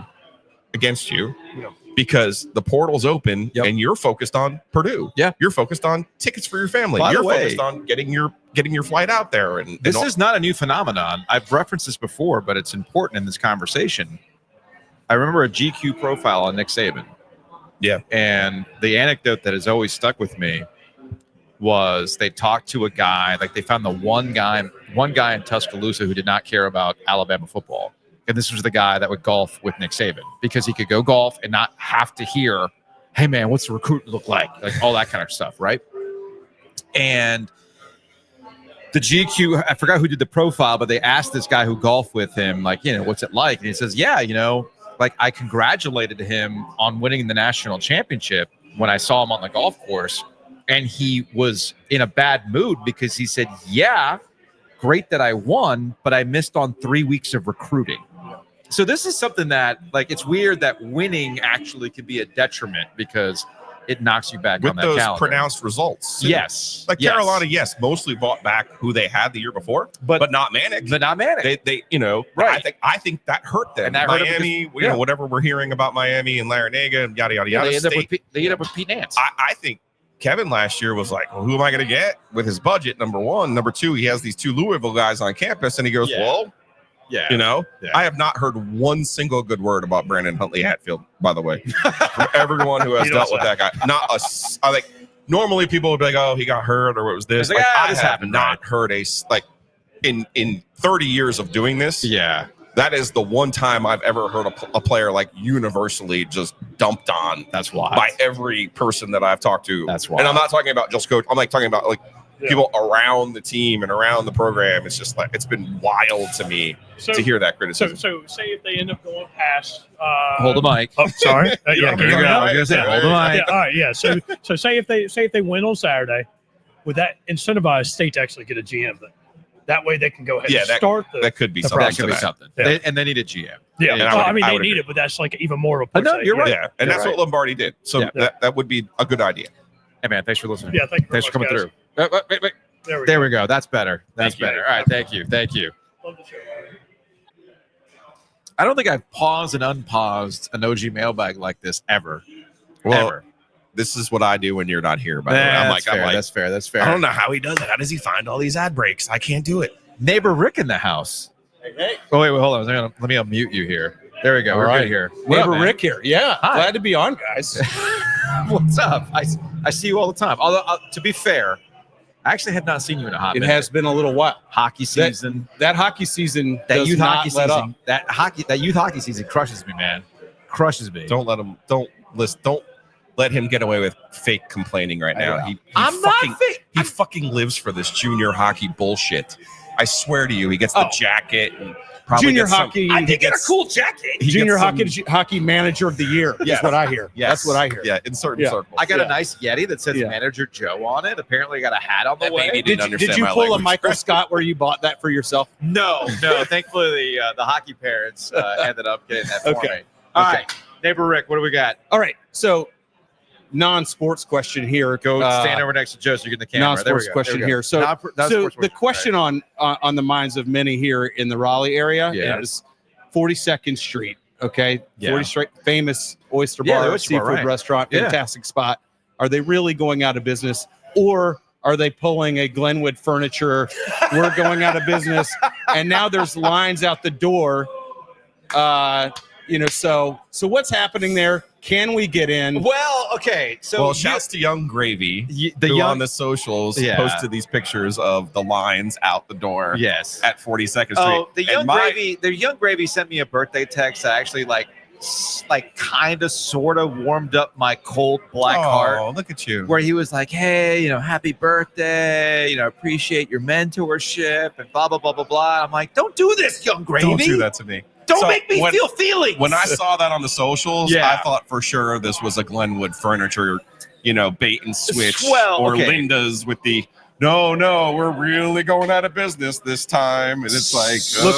Because the portal's open and you're focused on Purdue. Yeah. You're focused on tickets for your family. You're focused on getting your flight out there. And this is not a new phenomenon. I've referenced this before, but it's important in this conversation. I remember a GQ profile on Nick Saban. Yeah. And the anecdote that has always stuck with me was they talked to a guy, like they found the one guy in Tuscaloosa who did not care about Alabama football. And this was the guy that would golf with Nick Saban because he could go golf and not have to hear, hey, man, what's the recruit look like? Like all that kind of stuff, right? And the GQ, I forgot who did the profile, but they asked this guy who golfed with him, like, what's it like? And he says, like I congratulated him on winning the national championship when I saw him on the golf course. And he was in a bad mood because he said, great that I won, but I missed on 3 weeks of recruiting. So this is something that, like, it's weird that winning actually can be a detriment because it knocks you back with on that those calendar. pronounced results. Yes. Like Carolina, yes, mostly bought back who they had the year before, but not Manic. But not Manic. They right. I think that hurt them. And that hurt them Miami, because, you know, whatever we're hearing about Miami and Larinaga and yada yada yada. They end up with Pete Nance. I think Kevin last year was like, well, who am I going to get with his budget? Number one. Number two, he has these 2 Louisville guys on campus, and he goes, well, you know, I have not heard one single good word about Brandon Huntley Hatfield, by the way, from everyone who has dealt with that guy. I think normally people would be like, oh, he got hurt or what was this? Like, I this have happened, not heard in 30 years of doing this. Yeah. That is the one time I've ever heard a player like universally just dumped on. That's wild. By every person that I've talked to. That's wild. And I'm not talking about just coach. I'm like talking about like people around the team and around the program. It's just like, it's been wild to me to hear that criticism. So say if they end up going past. Hold the mic. Oh, sorry. Yeah, hold the mic. Yeah, all right. Yeah. So say if they win on Saturday, would that incentivize State to actually get a GM? That way they can go ahead and start that could be something. That could be something. Yeah. And they need a GM. Yeah. And I mean, they would need agree. it, but that's like even more of a push. No, you're right. Yeah, and that's what Lombardi did. So that would be a good idea. Hey, man, thanks for listening. Yeah, thank you. Thanks for coming guys. through. Wait. There we go. That's better. That's Thank you. better. All right. Thank you. Love the show. I don't think I've paused and unpaused an OG mailbag like this ever. Well, Ever. This is what I do when you're not here. By the way, I'm like, that's fair. That's fair. I don't know how he does it. How does he find all these ad breaks? I can't do it. Neighbor Rick in the house. Hey. Oh, wait, hold on. Let me unmute you here. There we go. All We're right. good here. Neighbor Rick here. Yeah. Hi. Glad to be on, guys. What's up? I see you all the time. Although, to be fair, I actually have not seen you in a hot It minute. has been a little while. Hockey season. That hockey season. That does youth not hockey let season. up. That youth hockey season crushes me, man. Crushes me. Don't let him get away with fake complaining right now. I'm not fake. He fucking lives for this junior hockey bullshit. I swear to you, he gets the jacket and probably Junior gets some- hockey. I did get a cool jacket. he Junior gets some- hockey manager of the year is what I hear. Yes. That's what I hear. Yeah, in certain circles. I got a nice Yeti that says Manager Joe on it. Apparently, I got a hat on the That way. baby didn't understand Did you my pull a language. Michael Scott where you bought that for yourself? No. Thankfully, the hockey parents ended up getting that for Okay. me. All right, Neighbor Rick, what do we got? All right. So, non-sports question here. Go stand over next to Joe so you get the camera. There we Non-sports go. question There we go. here. So, Non-sports the question right. on the minds of many here in the Raleigh area Yes. is 42nd Street. Okay, Yeah. 40th Street, famous oyster Yeah, bar, the oyster bar, seafood right. restaurant, Yeah. fantastic spot. Are they really going out of business, or are they pulling a Glenwood Furniture? We're going out of business, and now there's lines out the door. So what's happening there? Can we get in? Well, okay. So Well, shouts to Young Gravy, the who young on the socials Yeah. posted these pictures of the lines out the door yes. at 42nd Street. Oh, the And young gravy sent me a birthday text that actually like kind of sort of warmed up my cold black heart. Oh, look at you. Where he was like, hey, happy birthday, appreciate your mentorship and blah, blah, blah, blah, blah. I'm like, don't do this, Young Gravy. Don't do that to me. Don't So make me feel feelings. When I saw that on the socials, Yeah. I thought for sure this was a Glenwood Furniture, bait and switch, Well, or okay. Linda's with the no, we're really going out of business this time, and it's like, Look,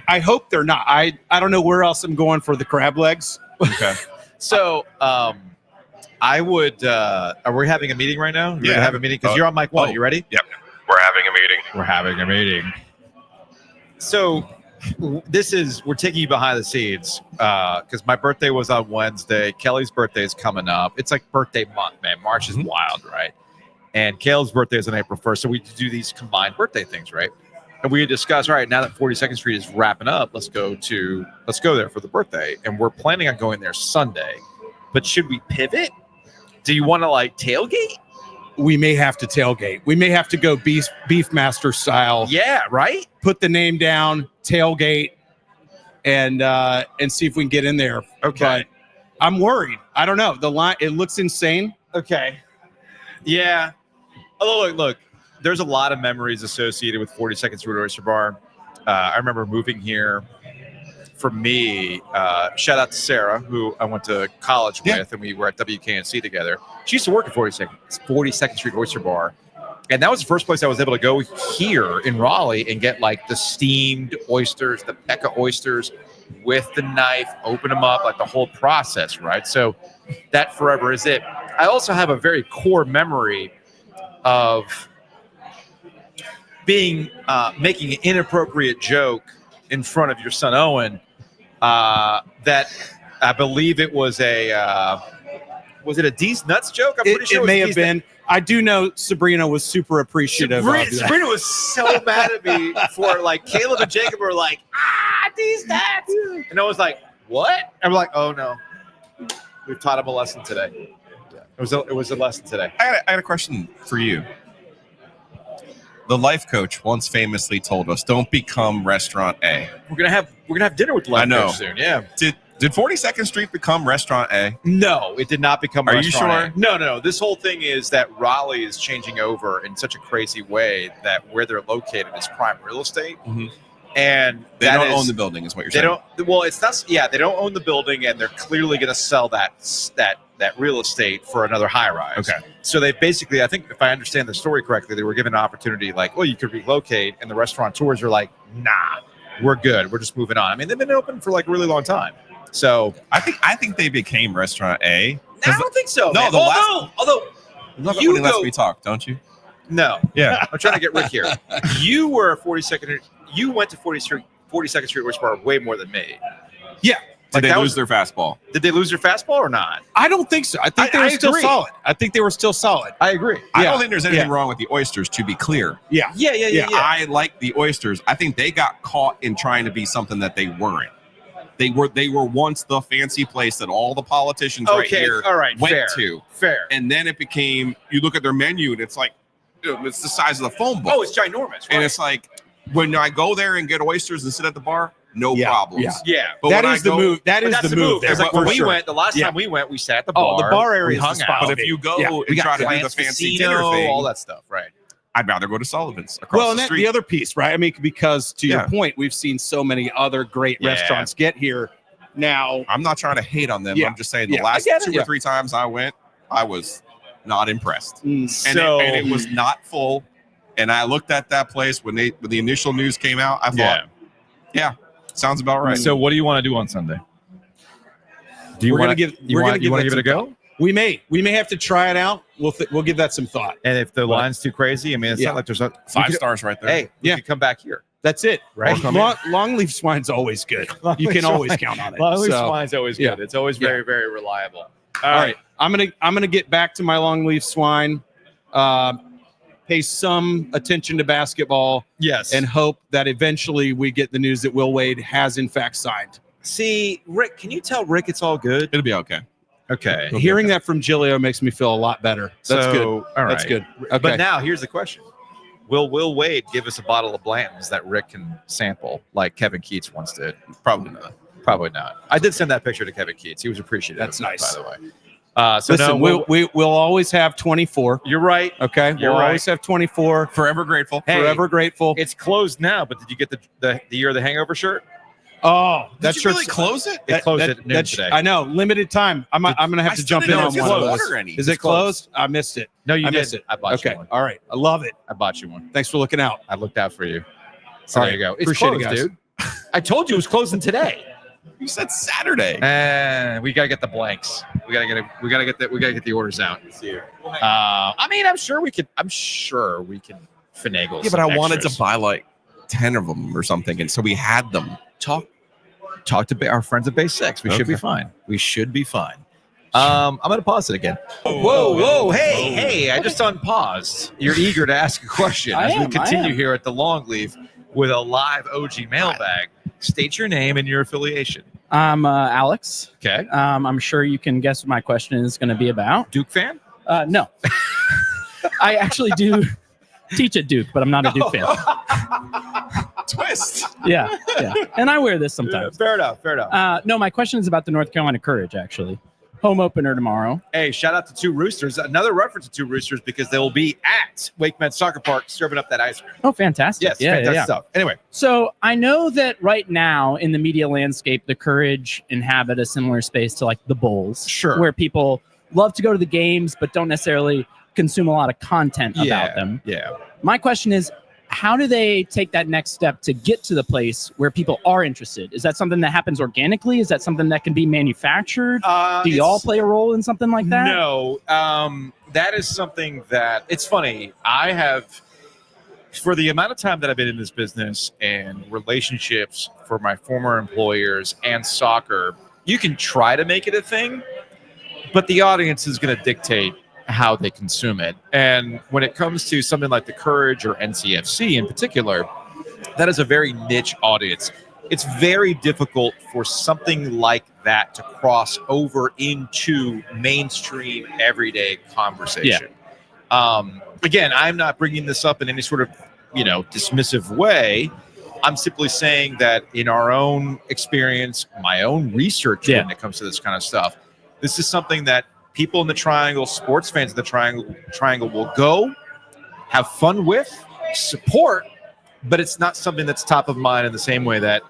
I hope they're not. I don't know where else I'm going for the crab legs. okay. So, I would, are we having a meeting right now? We're Yeah. have a meeting because you're on mic 1. Oh. You ready? Yep, we're having a meeting. We're having a meeting. So we're taking you behind the scenes because my birthday was on Wednesday. Kelly's birthday is coming up. It's like birthday month, man. March is wild, right? And Caleb's birthday is on April 1st. So we do these combined birthday things, right? And we discussed, all right, now that 42nd Street is wrapping up, let's go there for the birthday. And we're planning on going there Sunday. But should we pivot? Do you want to like tailgate? We may have to tailgate. We may have to go Beefmaster style. Yeah, right? Put the name down, tailgate, and see if we can get in there. Okay. But I'm worried. I don't know. The line, it looks insane. Okay. Yeah. Oh, look. There's a lot of memories associated with 42nd Street Oyster Bar. I remember moving here. For me, shout out to Sarah, who I went to college with, and we were at WKNC together. She used to work at 42nd Street Oyster Bar. And that was the first place I was able to go here in Raleigh and get like the steamed oysters, the Pecca oysters with the knife, open them up, like the whole process, right? So that forever is it. I also have a very core memory of making an inappropriate joke in front of your son Owen. That I believe it was was it a D's nuts joke? I'm pretty sure it may have been. I do know Sabrina was super appreciative. Sabrina was so mad at me for like Caleb and Jacob were like, D's nuts, and I was like, what? I'm like, oh no, we've taught him a lesson today. It was a lesson today. I had a question for you. The life coach once famously told us, "Don't become Restaurant A." We're gonna have dinner with the life coach soon. Yeah. Did 42nd Street become Restaurant A? No, it did not become. Are Restaurant you sure? A. No. This whole thing is that Raleigh is changing over in such a crazy way that where they're located is prime real estate, and they don't own the building, is what you're saying. They don't. Well, it's not. Yeah, they don't own the building, and they're clearly going to sell that real estate for another high rise. Okay. So they basically, I think, if I understand the story correctly, they were given an opportunity, like, well, you could relocate, and the restaurateurs are like, nah, we're good. We're just moving on. I mean, they've been open for like a really long time. So I think they became Restaurant A. I don't think so. No, man. Although you love it when he lets me talk, don't you? No. Yeah. I'm trying to get Rick here. You were 42nd. You went to 42nd Street Oyster Bar way more than me. Yeah. Did they lose their fastball? Did they lose their fastball or not? I don't think so. I think they were still solid. I think they were still solid. I agree. I don't think there's anything wrong with the oysters, to be clear. Yeah. Yeah. I like the oysters. I think they got caught in trying to be something that they weren't. They were once the fancy place that all the politicians right here went to. Fair. And then it became, you look at their menu and it's like, it's the size of the phone book. Oh, it's ginormous. Right? And it's like, when I go there and get oysters and sit at the bar, no problems. Yeah. But that is the move. That is the move. It's like when we went, the last time we went, we sat at the bar. Oh, the bar area is hung the spot. out. But if you go and try to do the fancy casino, dinner thing, all that stuff, right? I'd rather go to Sullivan's across Well, the and street. the other piece, right? I mean, because to your point, we've seen so many other great restaurants get here. Now, I'm not trying to hate on them. I'm just saying the last 2 or 3 times I went, I was not impressed. And it was not full. And I looked at that place when the initial news came out. I thought, yeah, sounds about right. So, what do you want to do on Sunday? We're going to give it a go. We may have to try it out. We'll give that some thought. And if the line's too crazy, I mean, it's not like there's 5 stars right there. Hey, you can come back here. That's it. Right. Longleaf swine's always good. You can always count on it. Longleaf swine's always good. It's always very, very reliable. All right. I'm gonna get back to my longleaf swine. Pay some attention to basketball. Yes. And hope that eventually we get the news that Will Wade has in fact signed. See, Rick, can you tell Rick it's all good? It'll be okay. Okay. Hearing that from Gilio makes me feel a lot better. That's good. All right. That's good. Okay. But now here's the question. Will Will Wade give us a bottle of Blanton's that Rick can sample like Kevin Keats once did? Probably not. Probably not. I did send that picture to Kevin Keats. He was appreciative. That's nice. By the way. So listen, no, we'll always have 24. You're right. Okay. You're We'll right. always have 24. Forever grateful. Hey, Forever grateful. It's closed now, but did you get the Year of the Hangover shirt? Oh, Did you really close it? It closed at noon today. I know. Limited time. I'm gonna have to jump in on one of those. Is it closed? I missed it. No, you missed did. it. I bought you one. All right. I love it. I bought you one. Thanks for looking out. I looked out for you. So All there you go. It's Appreciate closed, it, guys. dude. I told you it was closing today. You said Saturday. And we gotta get the blanks. We gotta get the orders out. I mean, I'm sure we can finagle. Yeah, but I wanted to buy like 10 of them or something, and so we had them. Talk to our friends at Base 6. We should be fine. We should be fine. I'm gonna pause it again. Whoa! Hey! I just unpaused. You're eager to ask a question as we continue here at the Longleaf with a live OG mailbag. State your name and your affiliation. I'm Alex. Okay. I'm sure you can guess what my question is going to be about. Duke fan? No. I actually do teach at Duke, but I'm not a Duke fan. Twist. Yeah. And I wear this sometimes. Fair enough. No, my question is about the North Carolina Courage, actually. Home opener tomorrow. Hey, shout out to Two Roosters. Another reference to Two Roosters because they will be at Wake Med Soccer Park serving up that ice cream. Oh, fantastic. Yes, fantastic stuff. Anyway. So I know that right now in the media landscape, the Courage inhabit a similar space to like the Bulls. Sure. Where people love to go to the games, but don't necessarily consume a lot of content about them. Yeah. My question is, how do they take that next step to get to the place where people are interested? Is that something that happens organically? Is that something that can be manufactured? Do y'all play a role in something like that? No, that is something that it's funny. I have, for the amount of time that I've been in this business and relationships for my former employers and soccer, you can try to make it a thing, but the audience is going to dictate how they consume it. And when it comes to something like the Courage or NCFC in particular, that is a very niche audience. It's very difficult for something like that to cross over into mainstream everyday conversation. Again, I'm not bringing this up in any sort of, dismissive way. I'm simply saying that in our own experience, my own research when it comes to this kind of stuff, this is something that people in the Triangle, sports fans in the Triangle will go, have fun with, support, but it's not something that's top of mind in the same way that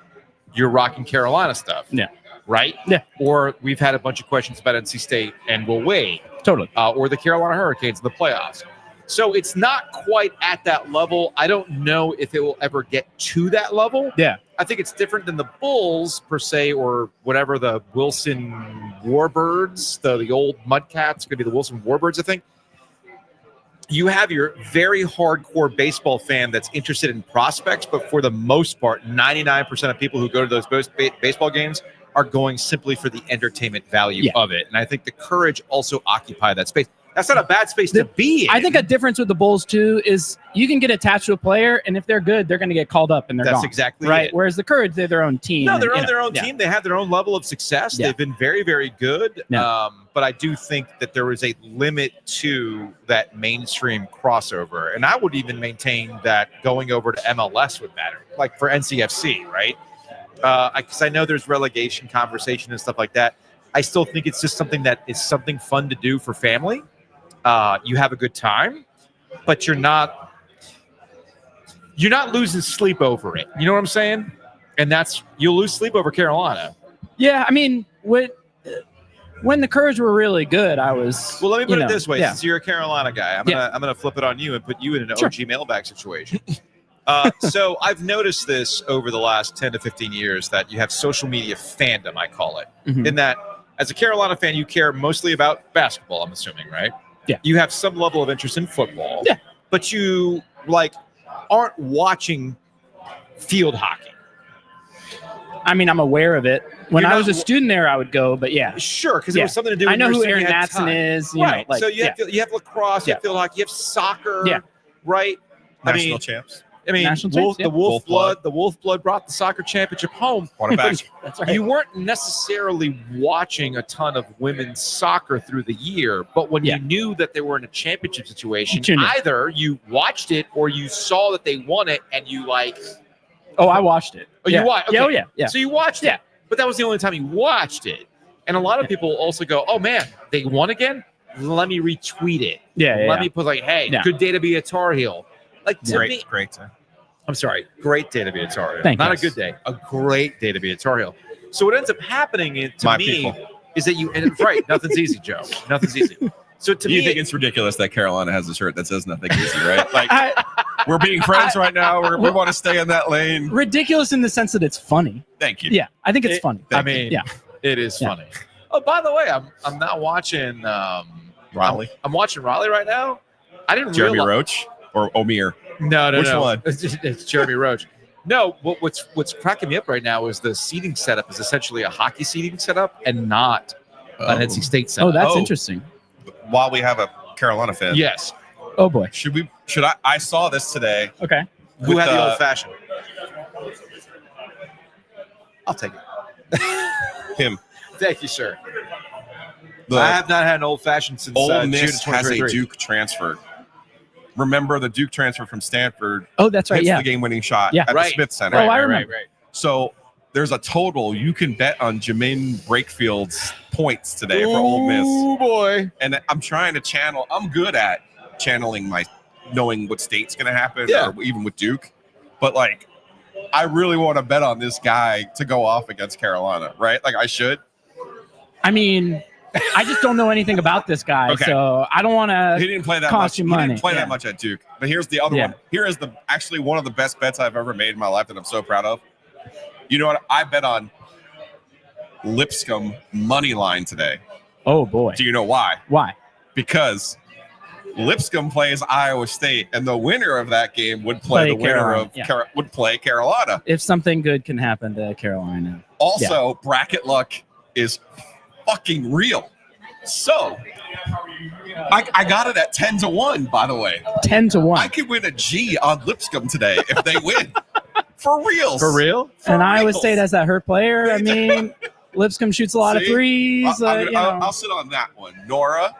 you're rocking Carolina stuff. Yeah. Right? Yeah. Or we've had a bunch of questions about NC State and will wait. Totally. Or the Carolina Hurricanes in the playoffs. So it's not quite at that level. I don't know if it will ever get to that level. Yeah. I think it's different than the Bulls, per se, or whatever, the Wilson Warbirds, the old Mudcats, going to be the Wilson Warbirds, I think. You have your very hardcore baseball fan that's interested in prospects, but for the most part, 99% of people who go to those baseball games are going simply for the entertainment value of it. And I think the Courage also occupy that space. That's not a bad space to be in. I think a difference with the Bulls, too, is you can get attached to a player, and if they're good, they're going to get called up and they're gone. That's exactly right. it. Whereas the Courage, they're their own team. No, they're on their own team. They have their own level of success. They've been very, very good. But I do think that there is a limit to that mainstream crossover. And I would even maintain that going over to MLS would matter, like for NCFC, right? Because I know there's relegation conversation and stuff like that. I still think it's just something that is something fun to do for family. You have a good time, but you're not losing sleep over it. You know what I'm saying? And you'll lose sleep over Carolina. Yeah, I mean, when the Courage were really good, I was. Well, let me put it this way: since you're a Carolina guy, I'm gonna flip it on you and put you in an OG mailbag situation. So I've noticed this over the last 10 to 15 years that you have social media fandom, I call it, in that as a Carolina fan, you care mostly about basketball. I'm assuming, right? Yeah. You have some level of interest in football. Yeah. But you aren't watching field hockey. I mean, I'm aware of it. When I was a student there, I would go, but Sure, because it was something to do with I know your who city Aaron had Matson time. is. Right. You know, so you have lacrosse, you have field hockey, you have soccer. Right? National champs. I mean, the Wolfblood brought the soccer championship home. What about That's right. You weren't necessarily watching a ton of women's soccer through the year, but when you knew that they were in a championship situation, either you watched it or you saw that they won it and you Oh, I watched it. Oh, you watched? Okay. Yeah. So you watched it, but that was the only time you watched it. And a lot of people also go, "Oh man, they won again. Let me retweet it. Let me put hey, good day to be a Tar Heel." Great. I'm sorry, great day to be a Tar Heel. Thank Not you. a good day, a great day to be a Tar Heel. So what ends up happening is that you end up right. Nothing's easy, Joe. Nothing's easy. So to You think it's ridiculous that Carolina has a shirt that says nothing easy, right? We're being friends right now. We want to stay in that lane. Ridiculous in the sense that it's funny. Thank you. Yeah, I think it's funny. It is funny. Oh, by the way, I'm not watching Raleigh. I'm watching Raleigh right now. I didn't Jeremy realize. Roach or Omir? No. Which one? It's Jeremy Roach. No, what's cracking me up right now is the seating setup is essentially a hockey seating setup and not an NC State setup. Oh, that's interesting. While we have a Carolina fan. Yes. Oh boy. I saw this today. Okay. Who had the old fashioned? I'll take it. Him. Thank you, sir. I have not had an old fashioned since Ole June Miss of has a 2023. Duke transfer. Remember the Duke transfer from Stanford? Oh, that's right. Hits Yeah. the game-winning shot Yeah. at the Smith Center. Oh, I remember. Right. So there's a total you can bet on Jermaine Breakfield's points today for Ole Miss. Oh boy! And I'm trying to channel. I'm good at channeling my knowing what state's going to happen, or even with Duke. But I really want to bet on this guy to go off against Carolina, right? I should. I mean, I just don't know anything about this guy, so I don't want to. He didn't play that cost much. you money. He didn't play that much at Duke. But here's the other one. Here is actually one of the best bets I've ever made in my life that I'm so proud of. You know what? I bet on Lipscomb money line today. Oh boy! Do you know why? Why? Because Lipscomb plays Iowa State, and the winner of that game would play the winner of would play Carolina. If something good can happen to Carolina. Also, bracket luck is fucking real. So I got it at 10-1, by the way. 10-1. I could win a G on Lipscomb today if they win. For real. For real? And Iowa State has that hurt player. I mean, Lipscomb shoots a lot of threes. I'll sit on that one. Nora,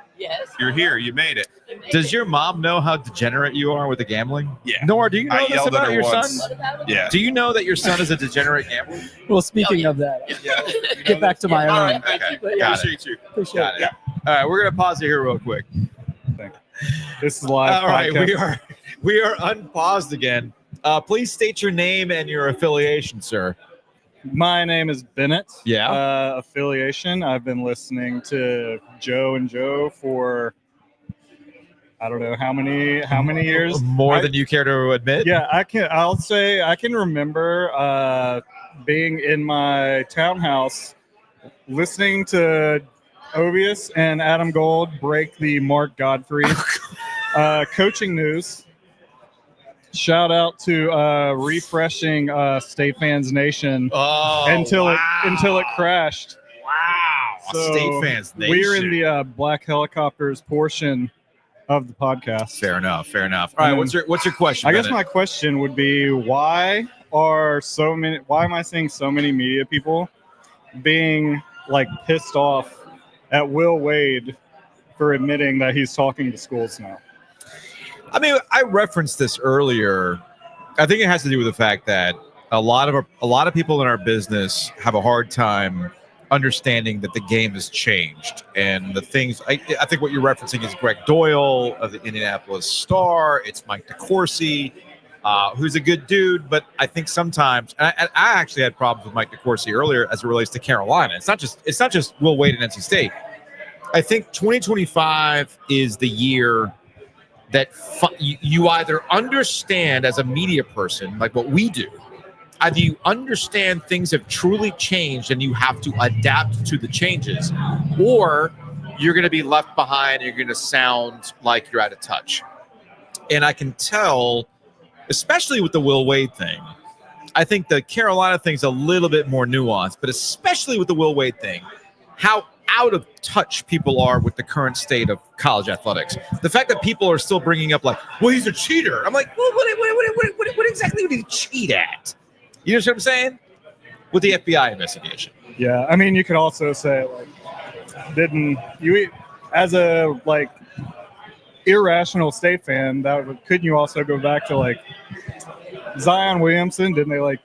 you're here. You made it. Does your mom know how degenerate you are with the gambling? Yeah. Nora, do you know I this yelled at about her your once. son? Yeah. Do you know that your son is a degenerate gambler? Well, speaking of that, get back to my own. Okay. But yeah, Got it. appreciate Got it. All right, we're gonna pause it here real quick. This is live. All right, podcast. we are unpaused again. Please state your name and your affiliation, sir. My name is Bennett. Yeah. Affiliation. I've been listening to Joe and Joe for I don't know how many years. More than you care to admit. Yeah, I'll say I can remember being in my townhouse listening to Ovius and Adam Gold break the Mark Godfrey coaching news. Shout out to refreshing State Fans Nation until it crashed. Wow, So State Fans Nation. We're in the Black Helicopters portion of the podcast. Fair enough. All right, what's your question? I guess Bennett? my question would be why am I seeing so many media people being like pissed off at Will Wade for admitting that he's talking to schools now? I mean, I referenced this earlier. I think it has to do with the fact that a lot of people in our business have a hard time understanding that the game has changed, and the things. I think what you're referencing is Greg Doyle of the Indianapolis Star. It's Mike DeCourcy, who's a good dude, but I think sometimes I actually had problems with Mike DeCourcy earlier as it relates to Carolina. It's not just Will Wade and NC State. I think 2025 is the year that you either understand as a media person, like what we do, either you understand things have truly changed and you have to adapt to the changes, or you're going to be left behind and you're going to sound like you're out of touch. And I can tell, especially with the Will Wade thing, I think the Carolina thing's a little bit more nuanced, but especially with the Will Wade thing, how out of touch people are with the current state of college athletics. The fact that people are still bringing up like, well, he's a cheater. I'm like, well, what exactly would he cheat at? You know what I'm saying? With the FBI investigation. Yeah, I mean, you could also say, like, didn't you, as a like irrational State fan, couldn't you also go back to like Zion Williamson? Didn't they like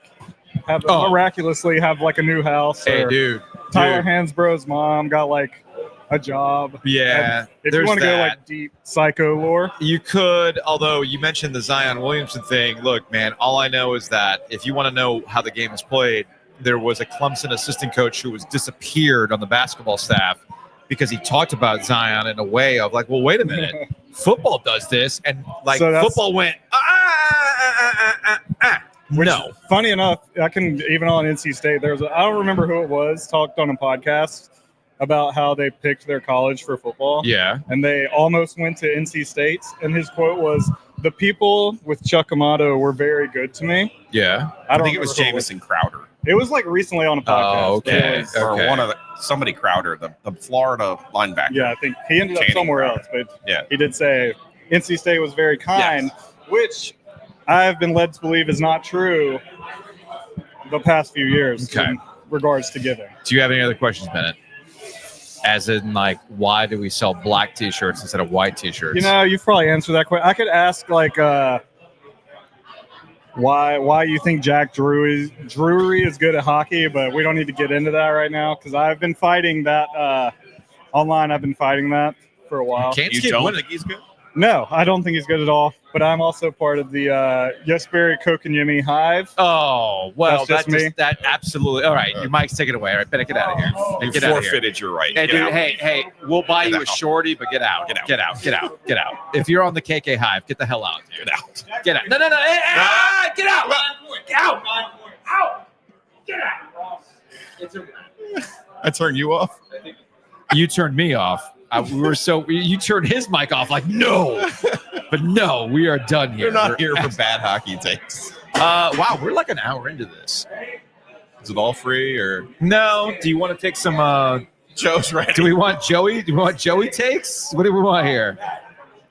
have miraculously have like a new house? Hey, dude. Tyler Hansborough's mom got like a job. Yeah. If you want to go like deep psycho lore, you could, although you mentioned the Zion Williamson thing. Look, man, all I know is that if you want to know how the game is played, there was a Clemson assistant coach who was disappeared on the basketball staff because he talked about Zion in a way of like, well, wait a minute, football does this. And like football went, Which, no. Funny enough, I can even on NC State. I don't remember who it was, talked on a podcast about how they picked their college for football. Yeah. And they almost went to NC State. And his quote was, "The people with Chuck Amato were very good to me." Yeah. I think it was Jamison Crowder. It was like recently on a podcast. Oh, okay. Or somebody Crowder, the Florida linebacker. Yeah, I think he ended up somewhere else, but yeah, he did say NC State was very kind, which I've been led to believe is not true the past few years in regards to giving. Do you have any other questions, Bennett? As in, like, why do we sell black T-shirts instead of white T-shirts? You know, you've probably answered that question. I could ask, like, why you think Jack Drury is good at hockey, but we don't need to get into that right now because I've been fighting that online. I've been fighting that for a while. You don't think he's good? No, I don't think he's good at all. But I'm also part of the Yesberry Coke and Yummy Hive. Oh, well, That's just me. That absolutely. All right, your mic's take it away. All right, better get out of here. You Get out of here. forfeited your right. Hey, Get dude. out. Hey, we'll buy you a shorty, but get out. Get out. Get out. Get out. Get out. If you're on the KK Hive, get the hell out, dude. Get out. Get out. No. Hey, get out. Get out. Out. Get out. I turned you off. You turned me off. You turned his mic off like, no. But no, we are done here. You're not here for bad hockey takes. Wow, we're like an hour into this. Is it all free or no? Do you want to take some Joe's ready? Do we want Joey? Do we want Joey takes? What do we want here?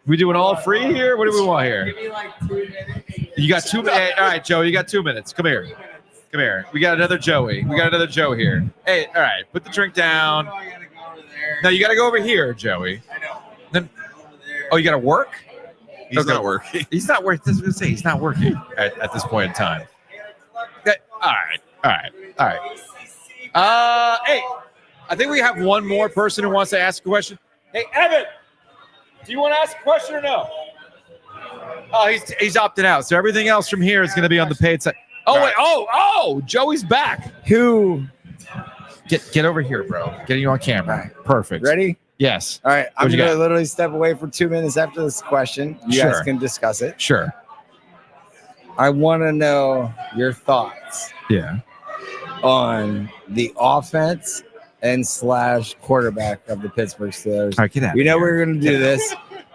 We doing all free here? What do we want here? Give me like 2 minutes. You got 2 minutes. Hey, all right, Joey, you got 2 minutes. Come here. Come here. We got another Joey. We got another Joe here. Hey, all right, put the drink down. No, you got to go over here, Joey. I know. Then, oh, you got to work? He's not working. He's not working. This is what I say. He's not working at this point in time. Okay. All right. Hey, I think we have one more person who wants to ask a question. Hey, Evan, do you want to ask a question or no? Oh, he's opted out. So everything else from here is going to be on the paid side. Oh, wait. Oh, Joey's back. Who? Get over here, bro. Getting you on camera. Right. Perfect. Ready? Yes. All right. I'm What you going to got? literally step away for 2 minutes after this question. You guys Sure. can discuss it. Sure. I want to know your thoughts Yeah. on the offense and / quarterback of the Pittsburgh Steelers. All right, get out. We know we're going to do this,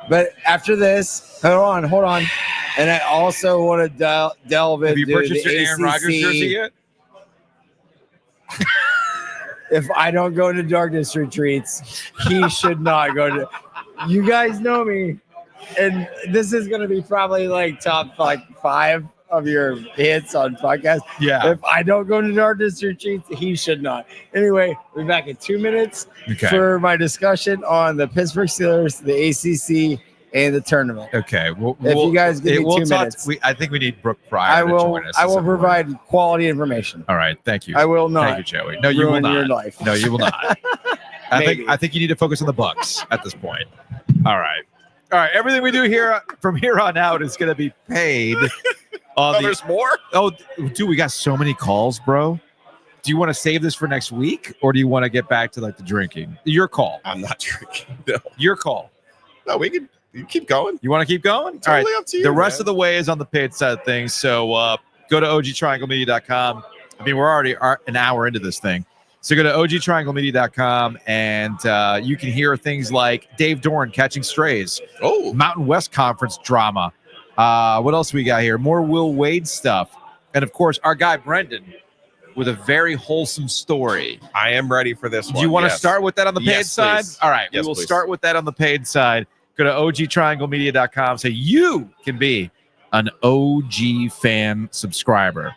but after this, hold on. And I also want to delve into Have you purchased the your Aaron Rodgers jersey ACC. yet? If I don't go to darkness retreats, he should not go to. You guys know me, and this is going to be probably like top 5 of your hits on podcast. Yeah. If I don't go to darkness retreats, he should not. Anyway, we're back in 2 minutes Okay. for my discussion on the Pittsburgh Steelers, the ACC, and the tournament. Okay. If you guys give me 2 minutes, I think we need Brooke Pryor to join us. I will provide quality information. All right. Thank you. I will not. Thank you, Joey. No, you will ruin not. your life. No, you will not. Maybe. I think you need to focus on the Bucks at this point. All right. Everything we do here from here on out is going to be paid. There's more? Oh, dude, we got so many calls, bro. Do you want to save this for next week, or do you want to get back to like the drinking? Your call. I'm not drinking. No. Your call. No, we can. You keep going. You want to keep going? Totally All right. up to you. The rest man. of the way is on the paid side of things. So go to ogtrianglemedia.com. I mean, we're already an hour into this thing. So go to ogtrianglemedia.com and you can hear things like Dave Dorn catching strays. Oh, Mountain West Conference drama. What else we got here? More Will Wade stuff. And, of course, our guy Brendan with a very wholesome story. I am ready for this one. Do you want to yes. start with that on the paid Yes, side? please. All right. Yes, we will please. start with that on the paid side. Go to ogtrianglemedia.com so you can be an OG fan subscriber.